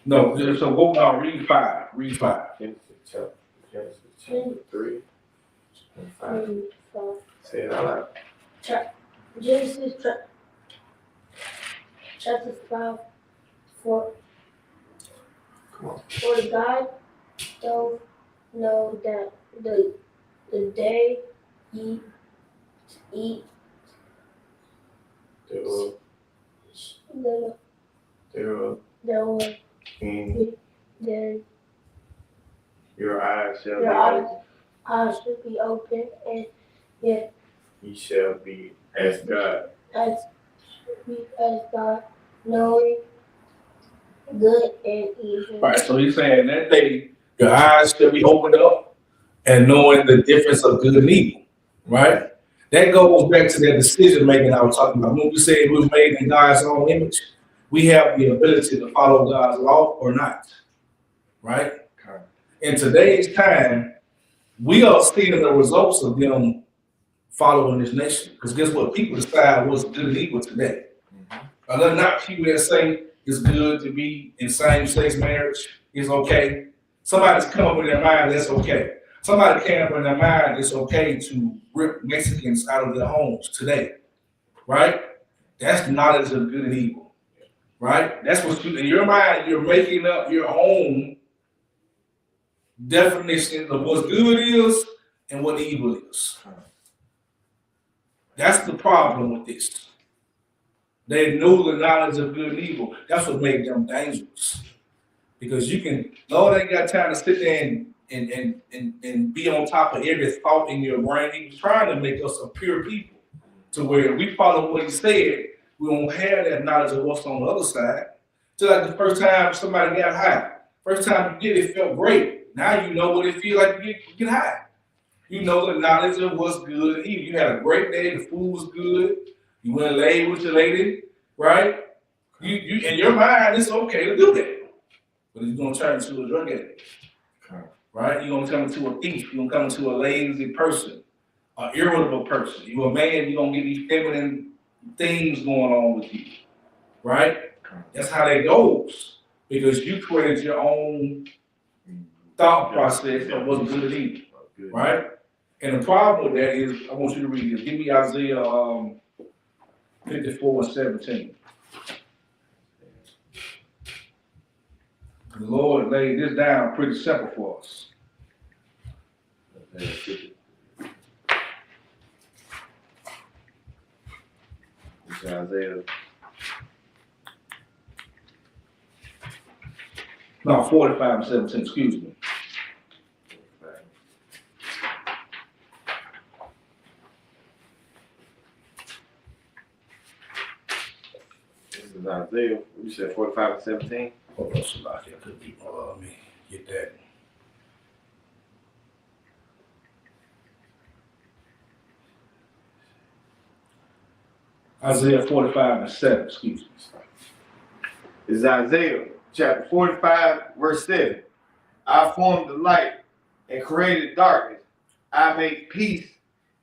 No, so go now. Read 5. Read 5. Genesis chapter 3 and 5. Say it out loud. Genesis chapter 5, 4. Come on. For God doth know that the day ye eat Thereof, then your eyes shall your be open. eyes should be open, and yet Ye shall be as God. as God, knowing good and evil. Right, so he's saying that day your eyes shall be opened up and knowing the difference of good and evil, right? That goes back to that decision making I was talking about. When we say we were made in God's own image, we have the ability to follow God's law or not, right? Okay. In today's time, we are seeing the results of them following this nation. Because guess what? People decide what's good and evil today. Are there not people that say it's good to be in same-sex marriage? It's okay. Somebody's come up with their mind that's okay. Somebody came up with their mind it's okay to rip Mexicans out of their homes today, right? That's knowledge of good and evil, right? That's what you, in your mind, you're making up your own definition of what good is and what evil is. That's the problem with this. They know the knowledge of good and evil. That's what made them dangerous. Because you can, Lord ain't got time to sit there and be on top of every thought in your brain. He was trying to make us a pure people to where we follow what he said, we won't have that knowledge of what's on the other side. Just like the first time somebody got high. First time you did it felt great. Now you know what it feels like to get high. You know the knowledge of what's good and evil. You had a great day, the food was good, you went and laid with your lady, right? You in your mind, it's okay to do that. But you're gonna turn into a drug addict. Right? You're gonna come into a thief, you're gonna come into a lazy person, an irritable person. You're a man, you're gonna get these feminine things going on with you. Right? That's how that goes. Because you created your own thought process of what's good and evil. Right? And the problem with that is, I want you to read this. Give me Isaiah 54:17. The Lord laid this down pretty simple for us. Isaiah. No, 45:17, excuse me. This is Isaiah. You said 45:17. Hold on, somebody. I could be, let me get that. Isaiah 45:7, excuse me. This is Isaiah chapter 45, verse 7. I formed the light and created darkness. I make peace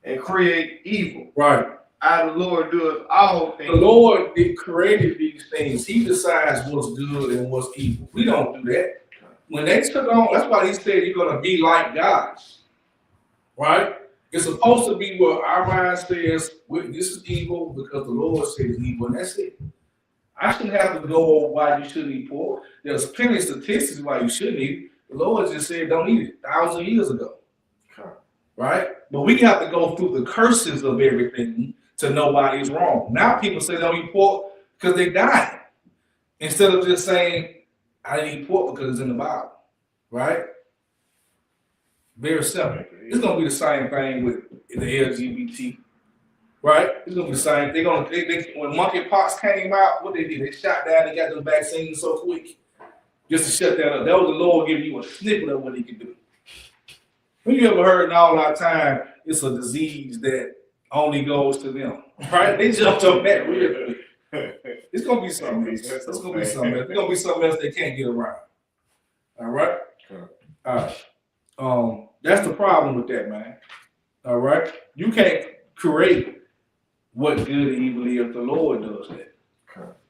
and create evil. Right. I, the Lord, doeth all things. The Lord created these things. He decides what's good and what's evil. We don't do that. When they took on, that's why he said you're going to be like gods. Right? It's supposed to be what our mind says, this is evil because the Lord says evil, and that's it. I shouldn't have to go over why you shouldn't eat pork. There's plenty of statistics why you shouldn't eat it. The Lord just said don't eat it 1,000 years ago. Right? But we have to go through the curses of everything to know why it's wrong. Now people say don't eat pork because they died. Instead of just saying, I didn't eat pork because it's in the Bible. Right? Very simple. It's gonna be the same thing with the LGBT. Right? It's gonna be the same. When monkeypox came out, what they did, they shot down, they got the vaccine so quick just to shut that up. That was the Lord giving you a snippet of what he could do. When you ever heard in all our time, it's a disease that only goes to them, right? They jumped on that real quick. It's gonna be something else. It's gonna be something else. It's gonna be something else they can't get around. All right? All right. That's the problem with that, man. All right? You can't create what good and evil is. The Lord does that.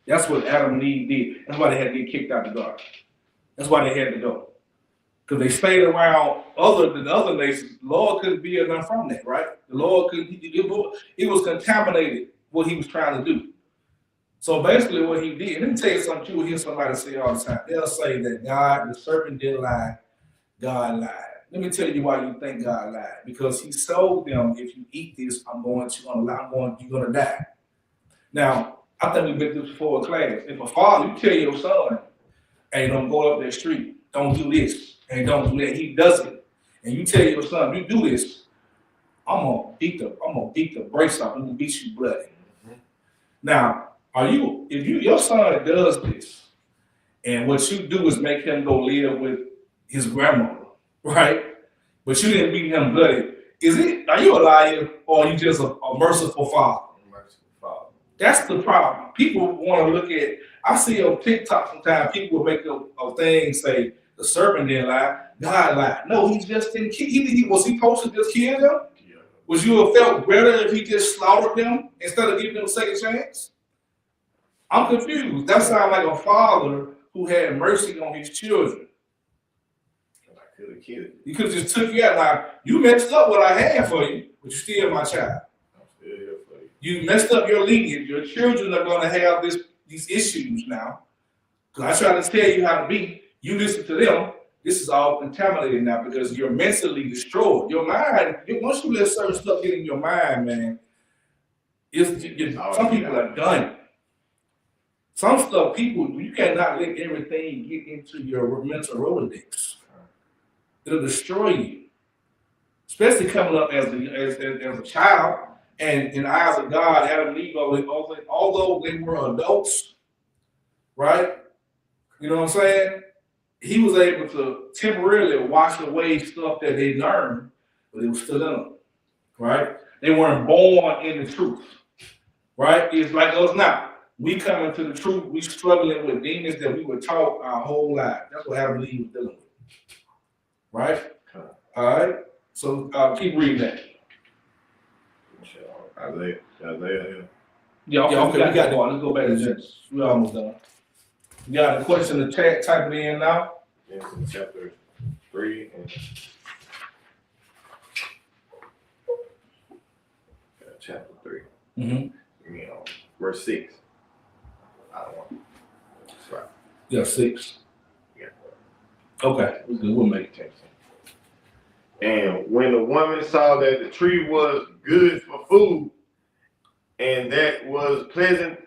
That's what Adam and Eve did. That's why they had to get kicked out the garden. That's why they had to go. Because they stayed around other than other nations. The Lord couldn't be enough from that, right? The Lord couldn't, it was contaminated what he was trying to do. So basically what he did, let me tell you something, you will hear somebody say all the time. They'll say that the serpent didn't lie, God lied. Let me tell you why you think God lied. Because he told them, if you eat this, you're gonna die. Now, I think we've been through this before in class. If a father, you tell your son, hey, don't go up that street, don't do this. And don't do that. He does it. And you tell your son, you do this, I'm gonna beat the brakes off. I'm gonna beat you bloody. Mm-hmm. Now, if your son does this, and what you do is make him go live with his grandmother, right? But you didn't beat him bloody. Are you a liar or are you just a merciful father? Merciful father. That's the problem. People want to look at, I see on TikTok sometimes people will make a thing say, the serpent didn't lie, God lied. No, he just didn't kill. Was he supposed to just kill them? Yeah. Would you have felt better if he just slaughtered them instead of giving them a second chance? I'm confused. That sounds like a father who had mercy on his children. I could have killed you. He could have just took you out. Now, you messed up what I had for you, but you're still my child. I'm still here for you. You messed up your lineage. Your children are going to have these issues now. Because I try to tell you how to be. You listen to them, this is all contaminated now because you're mentally destroyed. Your mind, once you let certain stuff get in your mind, man, some people are done. Some stuff, you cannot let everything get into your mental Rolodex. It'll destroy you. Especially coming up as a child, and in the eyes of God, Adam and Eve, although they were adults, right? You know what I'm saying? He was able to temporarily wash away stuff that they learned, but it was still in them, right? They weren't born in the truth, right? It's like us now. We come into the truth, we struggling with demons that we were taught our whole life. That's what Adam and Eve was dealing with, right? All right? So keep reading that. Isaiah. Yeah, okay, we got one. Let's go back to Genesis. We're almost done. You got a question in the chat, type it in now. Genesis chapter 3 and chapter 3. Mm-hmm. Verse 6. I don't want. That's right. Yeah, 6. Yeah. Okay, we'll make it. And when the woman saw that the tree was good for food, and that was pleasant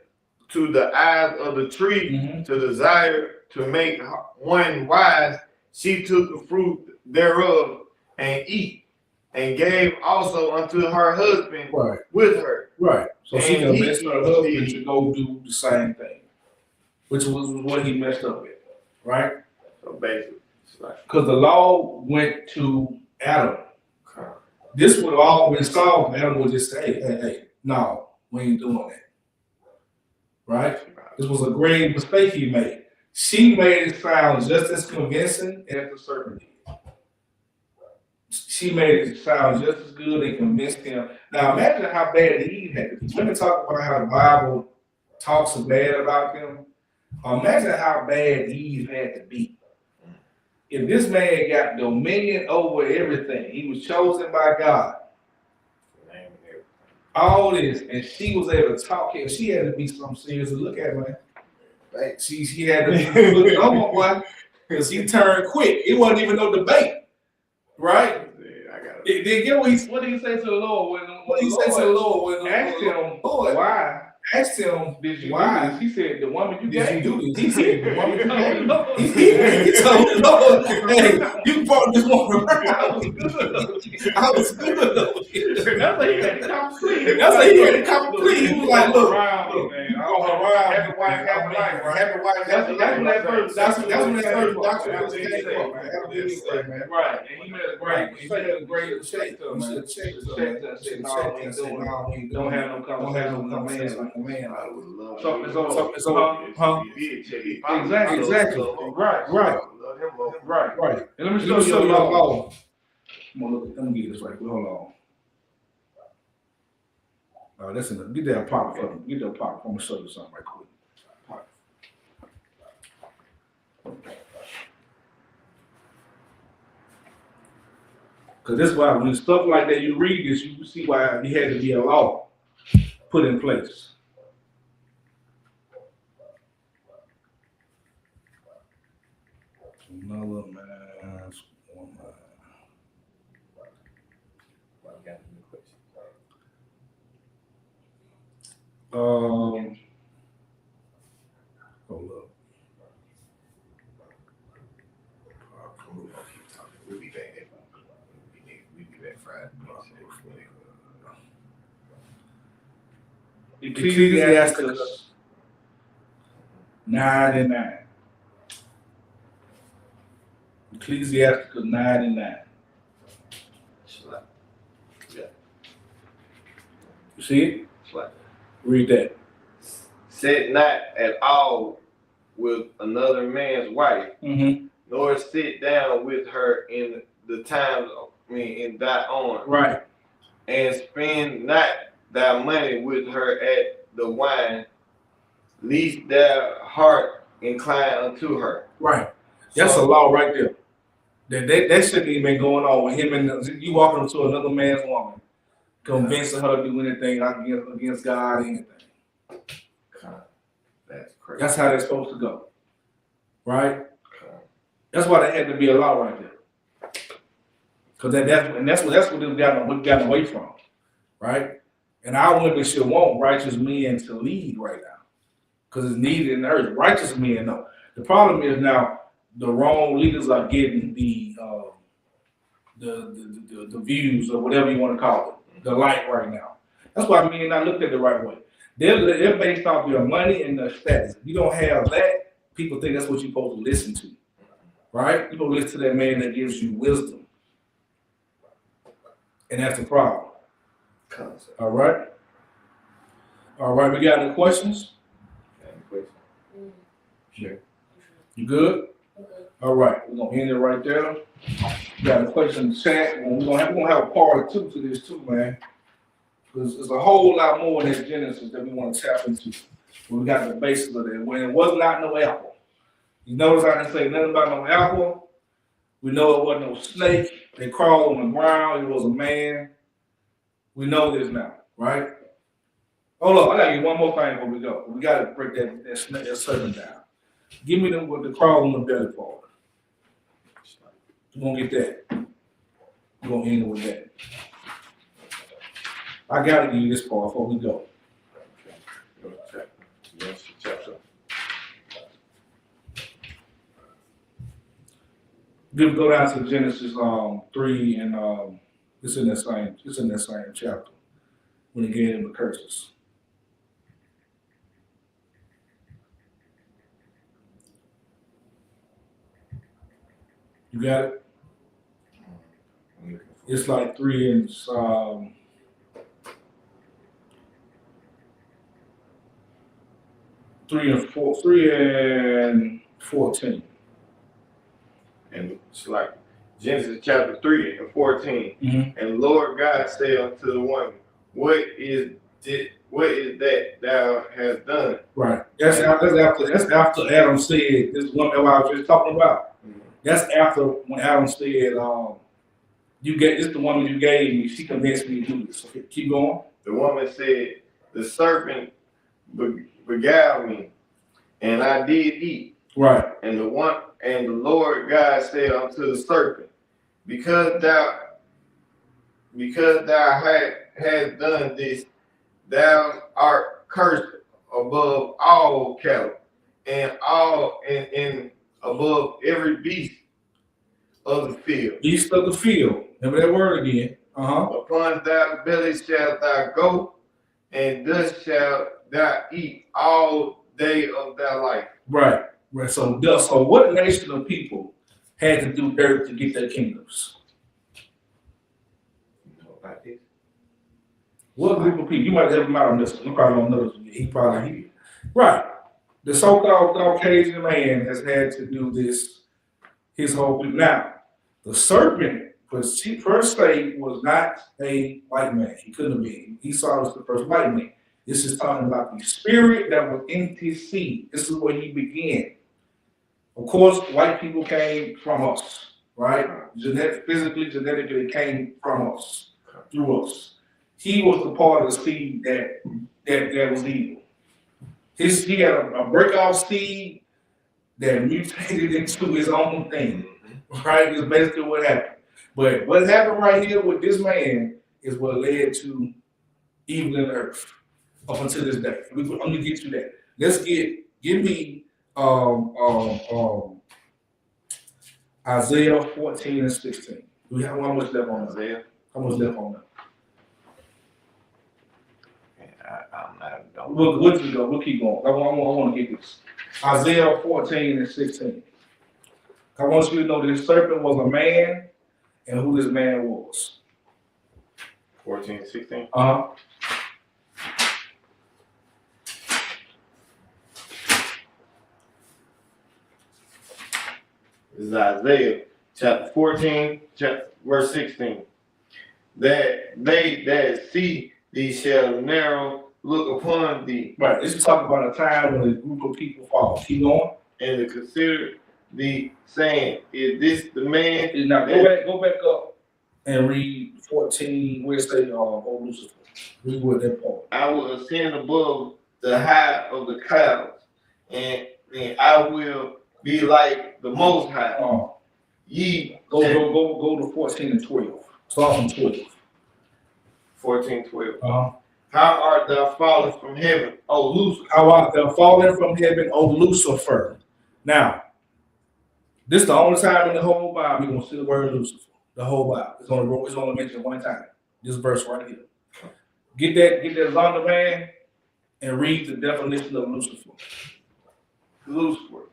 to the eyes of the tree, to desire to make one wise, she took the fruit thereof and eat, and gave also unto her husband with her. Right. So she convinced her husband to go do the same thing, which was what he messed up with, right? So basically, because the law went to Adam. This would have all been solved. Adam would just say, hey, no, we ain't doing that. right? This was a grave mistake he made. She made it sound just as convincing as the serpent did. She made it sound just as good and convinced him. Now imagine how bad Eve had to be. Let me talk about how the Bible talks so bad about them. Imagine how bad Eve had to be. If this man got dominion over everything, he was chosen by God. All this, and she was able to talk him. She had to be something serious to look at, man. Like she had to look over, boy, because he turned quick. It wasn't even no debate, right? Did get what did he say to the Lord? What did he say to the Lord? When asked him why? Asked him, did you why? Do this? He said, the woman you gave. You do this? He said, the woman you gave. He told the Lord, hey, you brought this woman around. I was good. That's why he had to come clean. That's why he had to come clean. He was like, look, man, I'm going around. Happy wife, happy life, right? Happy wife, happy life. That's when that first. That's when that first doctrine was came from, man. Right, and he made a great mistake. He should have checked and said, no, we ain't doing it. Don't have no conversation with a man. I would love so, exactly. Right. And let me show you the law. Let me get this right. Hold on. Listen, get that pop for me. Get that pop. I'm gonna show you something right quick. Because this is why when stuff like that you read this, you see why he had to be a law put in place. Another man's woman. Hold up. We'll be back. We'll be back Friday. Ecclesiasticus 9:9. Ecclesiasticus 9:9. You see it? Read that. Sit not at all with another man's wife, nor sit down with her in the times, in thy own. Right. And spend not thy money with her at the wine, lest thy heart incline unto her. Right. That's a law right there. That shouldn't even been going on with him and you walking into another man's woman, convincing her to do anything against God or anything. That's crazy. That's how they're supposed to go. Right? That's why there had to be a law right there. Because that's what they've gotten away from. Right? And our women should want righteous men to lead right now. Because it's needed in the earth. Righteous men, no. The problem is now the wrong leaders are getting the views or whatever you want to call it, the light right now. That's why men not looked at it the right way. They're based off your money and their status. If you don't have that, people think that's what you're supposed to listen to. Right? You're supposed to listen to that man that gives you wisdom. And that's the problem. All right? All right, we got any questions? Sure. You good? All right, we're gonna end it right there. We got a question in the chat. We're gonna have a part 2 to this too, man. Because there's a whole lot more in this Genesis that we want to tap into. We got the basis of it. When it was not no apple. You notice I didn't say nothing about no apple. We know it wasn't no snake. They crawled on the ground. It was a man. We know this now, right? Hold on, I gotta get one more thing before we go. We gotta break that serpent down. Give me the crawl on the belly part. We're gonna get that. We're gonna end it with that. I gotta give you this part before we go. Go down to Genesis 3 and it's in that same chapter when he gave him the curses. You got it? It's like 3 and 3 and 14. And it's like Genesis chapter 3 and 14. Mm-hmm. And the Lord God said unto the woman, what is that thou hast done? Right. That's after Adam said this one that I was just talking about. Mm-hmm. That's after when Adam said, "You get this the woman you gave me. She convinced me to do this." Okay, keep going. The woman said, the serpent beguiled me, and I did eat. Right. And the Lord God said unto the serpent, because thou hast done this, thou art cursed above all cattle, and above every beast of the field. Beast of the field. Remember that word again. Upon thy belly shalt thou go, and thus shalt thou eat all day of thy life. Right. Right. So what nation of people had to do dirt to get their kingdoms? You know about this? What group of people? You might have him out on this one. You probably don't know this one. He probably here. Right. The so-called Caucasian man has had to do this his whole life. Now, the serpent, per se, was not a white man. He couldn't have been. Esau was the first white man. This is talking about the spirit that was in his seed. This is where he began. Of course, white people came from us, right? Genetically came from us, through us. He was the part of the seed that was evil. He had a breakoff seed that mutated into his own thing, right? Is basically what happened. But what happened right here with this man is what led to evil in the earth up until this day. I'm gonna get to that. Let's give me Isaiah 14 and 16. Do we have how much left on Isaiah? How much left on that? We'll keep going. I want to get this. Isaiah 14 and 16. I want you to know this serpent was a man and who this man was. 14 and 16? Uh-huh. This is Isaiah chapter 14, verse 16. That they that see thee shall narrow look upon thee. Right. This is talking about a time when a group of people fall. Keep going. And to consider thee, saying, is this the man? Now go back up and read 14, where it say, oh Lucifer. Read what that part. I will ascend above the height of the clouds, and I will be like the Most High. Ye go to 14 and 12. Start from 12. 14, 12. Uh-huh. How art thou fallen from heaven, O Lucifer? How art thou fallen from heaven, O Lucifer? Now, this is the only time in the whole Bible you're gonna see the word Lucifer. The whole Bible. It's only mentioned one time. This verse right here. Get that Zonda man and read the definition of Lucifer. Lucifer,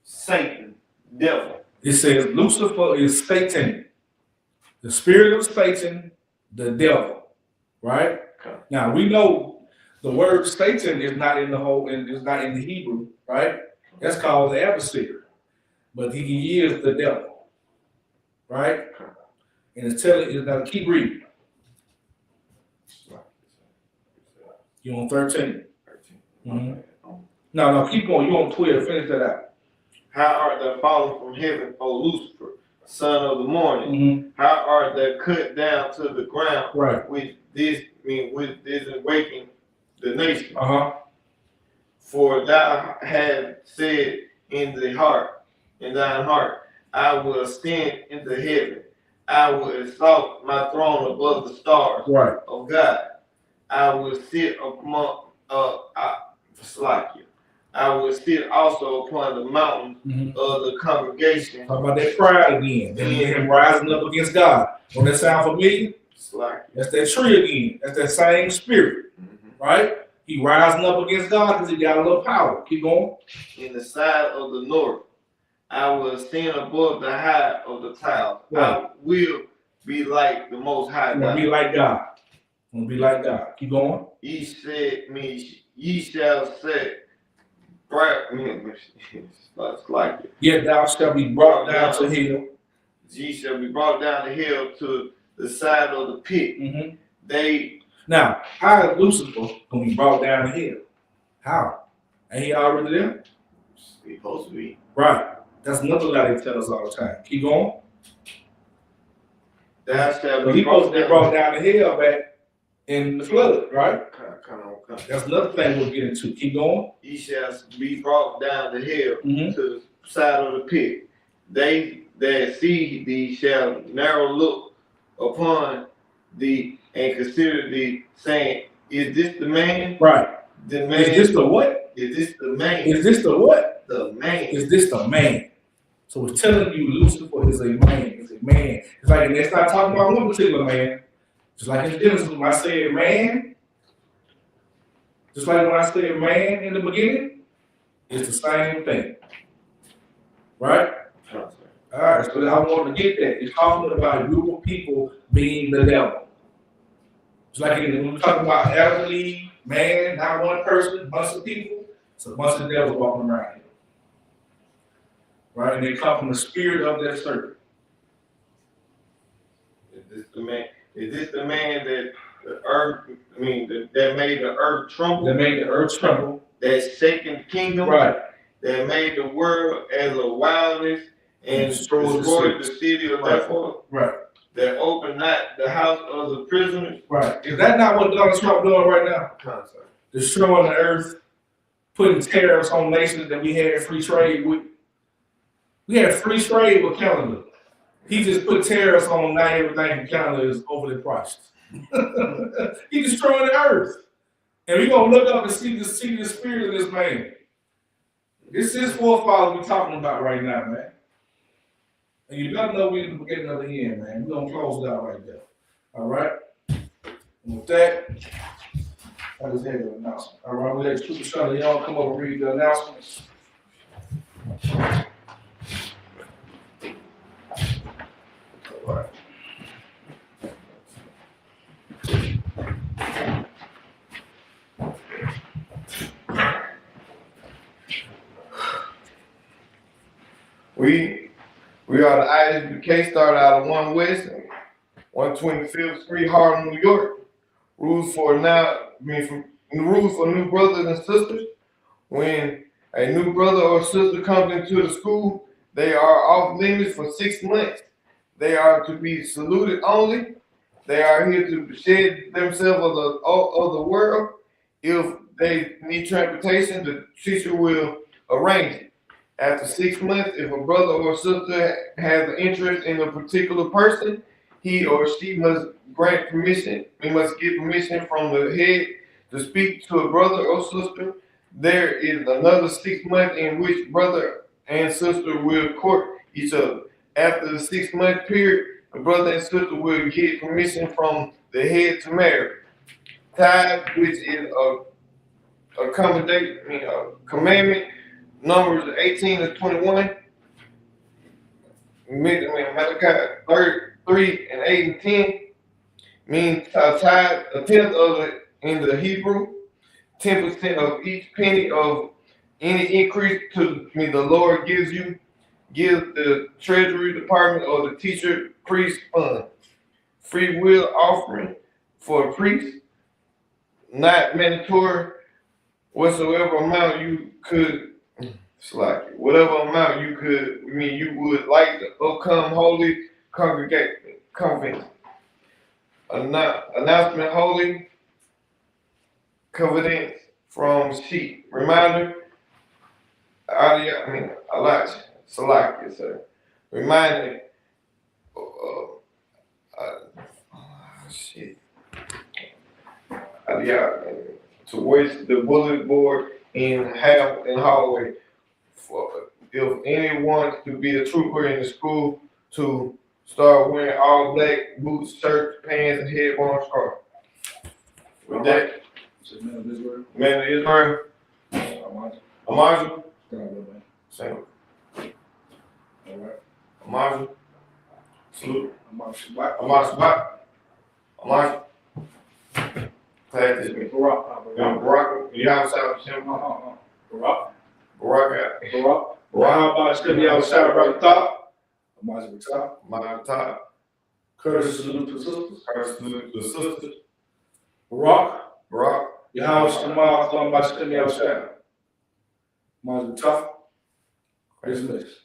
Satan, devil. It says Lucifer is Satan, the spirit of Satan, the devil. Right? Okay. Now we know the word Satan is not in is not in the Hebrew, right? That's called the adversary. But he is the devil. Right? And it's telling you now keep reading. You're on 13. Mm-hmm. No, keep going. You're on 12. Finish that out. How art thou fallen from heaven, O Lucifer, son of the morning? Mm-hmm. How art thou cut down to the ground? Right. With this awakening the nation. Uh-huh. For thou hast said in thine heart, I will ascend into heaven. I will exalt my throne above the stars of God. I will sit among I will sit also upon the mountain of the congregation. Talk about that pride again. Then him rising up against God. Don't that sound familiar? That's that tree again. That's that same spirit. Right? He rising up against God because he got a little power. Keep going. In the side of the north, I will ascend above the height of the clouds. Right. I will be like the Most High God. Be like God. I'm gonna be like God. Keep going. Ye shall set it's like it. Yet thou shalt be brought down to hell. Ye shall be brought down the hill to the side of the pit. Mm-hmm. Now, how is Lucifer gonna be brought down the hill? How? Ain't he already there? He's supposed to be. Right. That's another lie they tell us all the time. Keep going. Thou shalt be He's supposed to be brought down the hill back in the flood, right? Come on. That's another thing we'll get into. Keep going. Ye shall be brought down the hill to the side of the pit. They that see thee shall narrow look upon thee and consider thee, saying, is this the man? Right. The man. Is this the what? Is this the man? Is this the what? The man. Is this the man? So it's telling you Lucifer is a man. It's a man. It's like, and it's not talking about one particular man. Just like in Genesis, when I said man, just like when I said man in the beginning, it's the same thing. Right? All right, so I want to get that. It's talking about a group of people being the devil. It's like when we talk about Adam and Eve, man, not one person, a bunch of people. It's a bunch of devils walking around here. Right? And they come from the spirit of that serpent. Is this the man? Is this the man that the earth, that made the earth tremble? That made the earth tremble. That shaken the kingdom? Right. That made the world as a wilderness and destroyed the city of Lefford. Right. That opened not the house of the prisoners. Right. Is that not what Donald Trump doing right now? Destroying the earth, putting tariffs on nations that we had free trade with. We had free trade with Canada. He just put tariffs on now everything in Canada is overly priced. He's destroying the earth. And we're going to look up and see the spirit of this man. This is forefather we're talking about right now, man. And you gotta know we're in the beginning of the end, man. We're gonna close it out right there. All right? And with that, I just had an announcement. All right, we'll let Super Shuttle y'all come over and read the announcements. All right. We are the Isupk, started out of 1 West, 125th Street, Harlem, New York. Rules for new brothers and sisters. When a new brother or sister comes into the school, they are off limits for 6 months. They are to be saluted only. They are here to shed themselves of the world. If they need transportation, the teacher will arrange it. After 6 months, if a brother or sister has an interest in a particular person, he or she must grant permission. We must get permission from the head to speak to a brother or sister. There is another 6 months in which brother and sister will court each other. After the 6 month period, the brother and sister will get permission from the head to marry. Tithe, which is a commandment, Numbers 18 to 21. Malachi 3 and 8 and 10 means tithe, a tenth of it in the Hebrew, 10% of each penny of any increase to the Lord gives you. Give the Treasury Department or the teacher priest fund. Free will offering for a priest, not mandatory. Whatsoever amount you could. Whatever amount you would like to upcome holy convent. Announcement holy covenant from sheep. Reminder, Elijah, Salakia, sir. Reminding, to waste the bullet board in hallway. If anyone wants to be a trooper in the school, to start wearing all black boots, shirts, pants, and headband scarf. With that, man of Israel, Amaju, same. All right, Amaju, salute, Amaju, class this week. Barack, Yahweh Shalom, Barack. Barak. Rahaba Shkemi Al-Shah Baratah. Amaz Baratah. Courtesy salute to the sisters. Barak. Yahweh Shema Khan Bashkemi Al-Shah. Amaz Baratah. Dismissed.